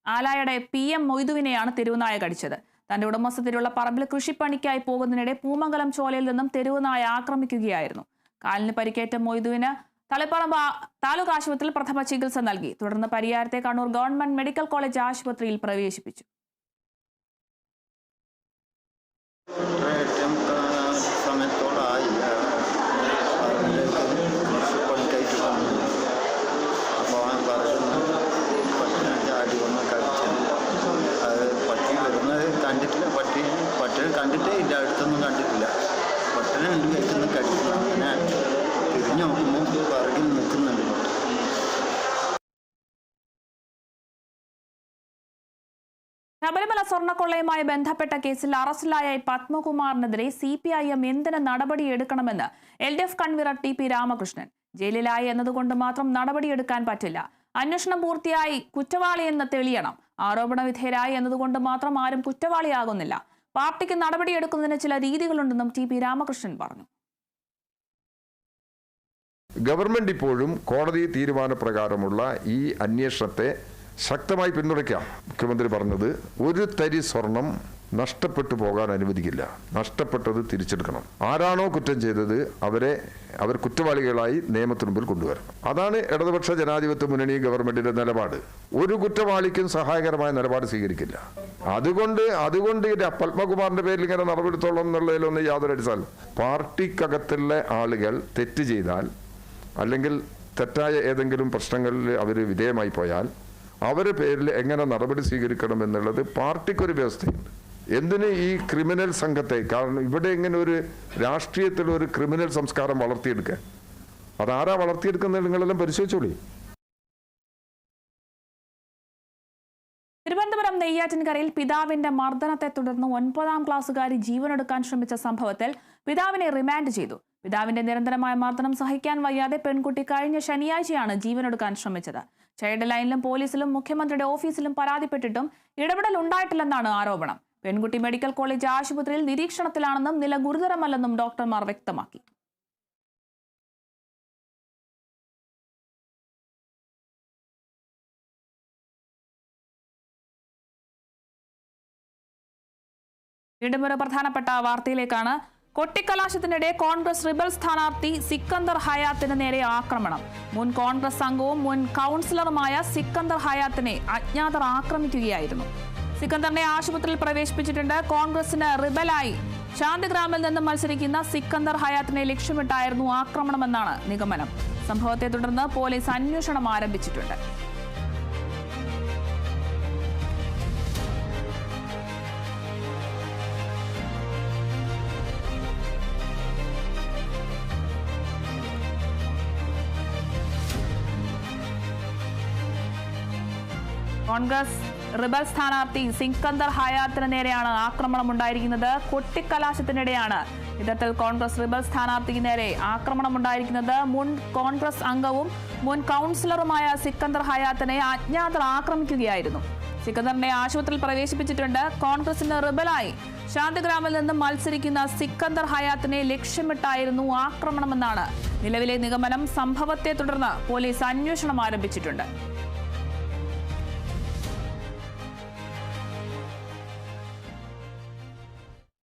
ആലായുടെ PM മൊയ്തുവിനെയാണ് തെരുവുനായ കടിച്ചത്. തന്റെ ഉടമസ്ഥതയിലുള്ള പറമ്പിൽ കൃഷിപ്പണിക്കായി പോകുന്നതിനിടെ പൂമംഗലം ചോലയിൽ നിന്നും തെരുവുനായ ആക്രമിക്കുകയായിരുന്നു. കാലിന് പരിക്കേറ്റ മൊയ്തുവിന് തളിപ്പറമ്പ് താലൂക്ക് ആശുപത്രിയിൽ പ്രഥമ ചികിത്സ നൽകി. തുടർന്ന് പരിയാരത്തെ കണ്ണൂർ ഗവൺമെന്റ് മെഡിക്കൽ കോളേജ് ആശുപത്രിയിൽ പ്രവേശിപ്പിച്ചു. പട്ടിനെ കണ്ടിട്ടേ ഇല്ല, അടുത്തൊന്നും കണ്ടിട്ടില്ല. പട്ടിനെ കണ്ടു കഴിച്ചൊന്നും കടിക്കില്ല. അങ്ങനെ തിരിഞ്ഞു നോക്കുമ്പോൾ പിറകിൽ നിൽക്കുന്നുണ്ട്. ശബരിമല സ്വർണ്ണക്കൊള്ളയുമായി ബന്ധപ്പെട്ട കേസിൽ അറസ്റ്റിലായ പത്മകുമാറിനെതിരെ CPIM എന്തിന് നടപടിയെടുക്കണമെന്ന് LDF കൺവീനർ TP രാമകൃഷ്ണൻ. ജയിലിലായി എന്നതുകൊണ്ട് മാത്രം നടപടിയെടുക്കാൻ പറ്റില്ല. അന്വേഷണം പൂർത്തിയായി കുറ്റവാളിയെന്ന് തെളിയണം. ആരോപണ വിധേയരായി എന്നതുകൊണ്ട് മാത്രം ആരും കുറ്റവാളിയാകുന്നില്ല. പാർട്ടിക്ക് നടപടിയെടുക്കുന്നതിന് ചില രീതികളുണ്ടെന്നും TP രാമകൃഷ്ണൻ പറഞ്ഞു. ഗവൺമെന്റ് ഇപ്പോഴും കോടതി തീരുമാനപ്രകാരമുള്ള ഈ അന്വേഷണത്തെ ശക്തമായി പിന്തുണയ്ക്കാം. മുഖ്യമന്ത്രി പറഞ്ഞത് ഒരു തരി സ്വർണം നഷ്ടപ്പെട്ടു പോകാൻ അനുവദിക്കില്ല. നഷ്ടപ്പെട്ടത് തിരിച്ചെടുക്കണം. ആരാണോ കുറ്റം ചെയ്തത് അവർ കുറ്റവാളികളായി നിയമത്തിന് മുമ്പിൽ കൊണ്ടുവരണം. അതാണ് ഇടതുപക്ഷ ജനാധിപത്യ മുന്നണി ഗവൺമെന്റിന്റെ നിലപാട്. ഒരു കുറ്റവാളിക്കും സഹായകരമായ നിലപാട് സ്വീകരിക്കില്ല. അതുകൊണ്ട് പത്മകുമാറിന്റെ പേരിൽ ഇങ്ങനെ നടപടിത്തോളം എന്നുള്ളതിലൊന്നും യാതൊരു അടിസ്ഥാനം. പാർട്ടിക്കകത്തുള്ള ആളുകൾ തെറ്റ് ചെയ്താൽ അല്ലെങ്കിൽ തെറ്റായ ഏതെങ്കിലും പ്രശ്നങ്ങളിൽ അവർ വിധേയമായി പോയാൽ അവരുടെ പേരിൽ എങ്ങനെ നടപടി സ്വീകരിക്കണം എന്നുള്ളത് പാർട്ടിക്കൊരു വ്യവസ്ഥയുണ്ട്. എന്തിന് ഈ ക്രിമിനൽ സംഘത്തെ, കാരണം ഇവിടെ ഇങ്ങനെ ഒരു രാഷ്ട്രീയത്തിലൊരു ക്രിമിനൽ സംസ്കാരം വളർത്തിയെടുക്കാൻ, അതാരാ വളർത്തിയെടുക്കുന്നത് നിങ്ങളെല്ലാം പരിശോധിച്ചോളി. തിരുവനന്തപുരം നെയ്യാറ്റിൻകരയിൽ പിതാവിന്റെ മർദ്ദനത്തെ തുടർന്ന് 9ാം ക്ലാസ്സുകാരി ജീവനെടുക്കാൻ ശ്രമിച്ച സംഭവത്തിൽ പിതാവിനെ റിമാൻഡ് ചെയ്തു. പിതാവിന്റെ നിരന്തരമായ മർദ്ദനം സഹിക്കാൻ വയ്യാതെ പെൺകുട്ടി കഴിഞ്ഞ ശനിയാഴ്ചയാണ് ജീവനെടുക്കാൻ ശ്രമിച്ചത്. ചൈൽഡ് ലൈനിലും പോലീസിലും മുഖ്യമന്ത്രിയുടെ ഓഫീസിലും പരാതിപ്പെട്ടിട്ടും ഇടപെടൽ ഉണ്ടായിട്ടില്ലെന്നാണ് ആരോപണം. പെൺകുട്ടി മെഡിക്കൽ കോളേജ് ആശുപത്രിയിൽ നിരീക്ഷണത്തിലാണെന്നും നില ഗുരുതരമല്ലെന്നും ഡോക്ടർമാർ വ്യക്തമാക്കി. വീണ്ടും ഒരു പ്രധാനപ്പെട്ട വാർത്തയിലേക്കാണ്. കൊട്ടിക്കലാശത്തിനിടെ കോൺഗ്രസ് റിബൽ സ്ഥാനാർത്ഥി സിക്കന്ദർ ഹയാത്തിന് നേരെ ആക്രമണം. മുൻ കോൺഗ്രസ് അംഗവും മുൻ കൗൺസിലറുമായ സിക്കന്ദർ ഹയാത്തിനെ അജ്ഞാതർ ആക്രമിക്കുകയായിരുന്നു. സിക്കന്ദറിനെ ആശുപത്രിയിൽ പ്രവേശിപ്പിച്ചിട്ടുണ്ട്. കോൺഗ്രസിന് റിബലായി ശാന്തിഗ്രാമിൽ നിന്നും മത്സരിക്കുന്ന സിക്കന്ദർ ഹയാത്തിനെ ലക്ഷ്യമിട്ടായിരുന്നു ആക്രമണമെന്നാണ് നിഗമനം. സംഭവത്തെ തുടർന്ന് പോലീസ് അന്വേഷണം ആരംഭിച്ചിട്ടുണ്ട്. കോൺഗ്രസ് റിബൽ സ്ഥാനാർത്ഥി സിക്കന്ദർ ഹയാത്തിന് നേരെയാണ് ആക്രമണമുണ്ടായിരിക്കുന്നത്. കൊട്ടിക്കലാശത്തിനിടെയാണ് ഇത്തരത്തിൽ കോൺഗ്രസ് റിബൽ സ്ഥാനാർത്ഥിക്ക് നേരെ ആക്രമണമുണ്ടായിരിക്കുന്നത്. മുൻ കോൺഗ്രസ് അംഗവും മുൻ കൗൺസിലറുമായ സിക്കന്ദർ ഹയാത്തിനെ അജ്ഞാതർ ആക്രമിക്കുകയായിരുന്നു. സിക്കന്ദറിനെ ആശുപത്രിയിൽ പ്രവേശിപ്പിച്ചിട്ടുണ്ട്. കോൺഗ്രസിന് റിബലായി ശാന്തിഗ്രാമിൽ നിന്നും മത്സരിക്കുന്ന സിക്കന്ദർ ഹയാത്തിനെ ലക്ഷ്യമിട്ടായിരുന്നു ആക്രമണമെന്നാണ് നിലവിലെ നിഗമനം. സംഭവത്തെ തുടർന്ന് പോലീസ് അന്വേഷണം ആരംഭിച്ചിട്ടുണ്ട്.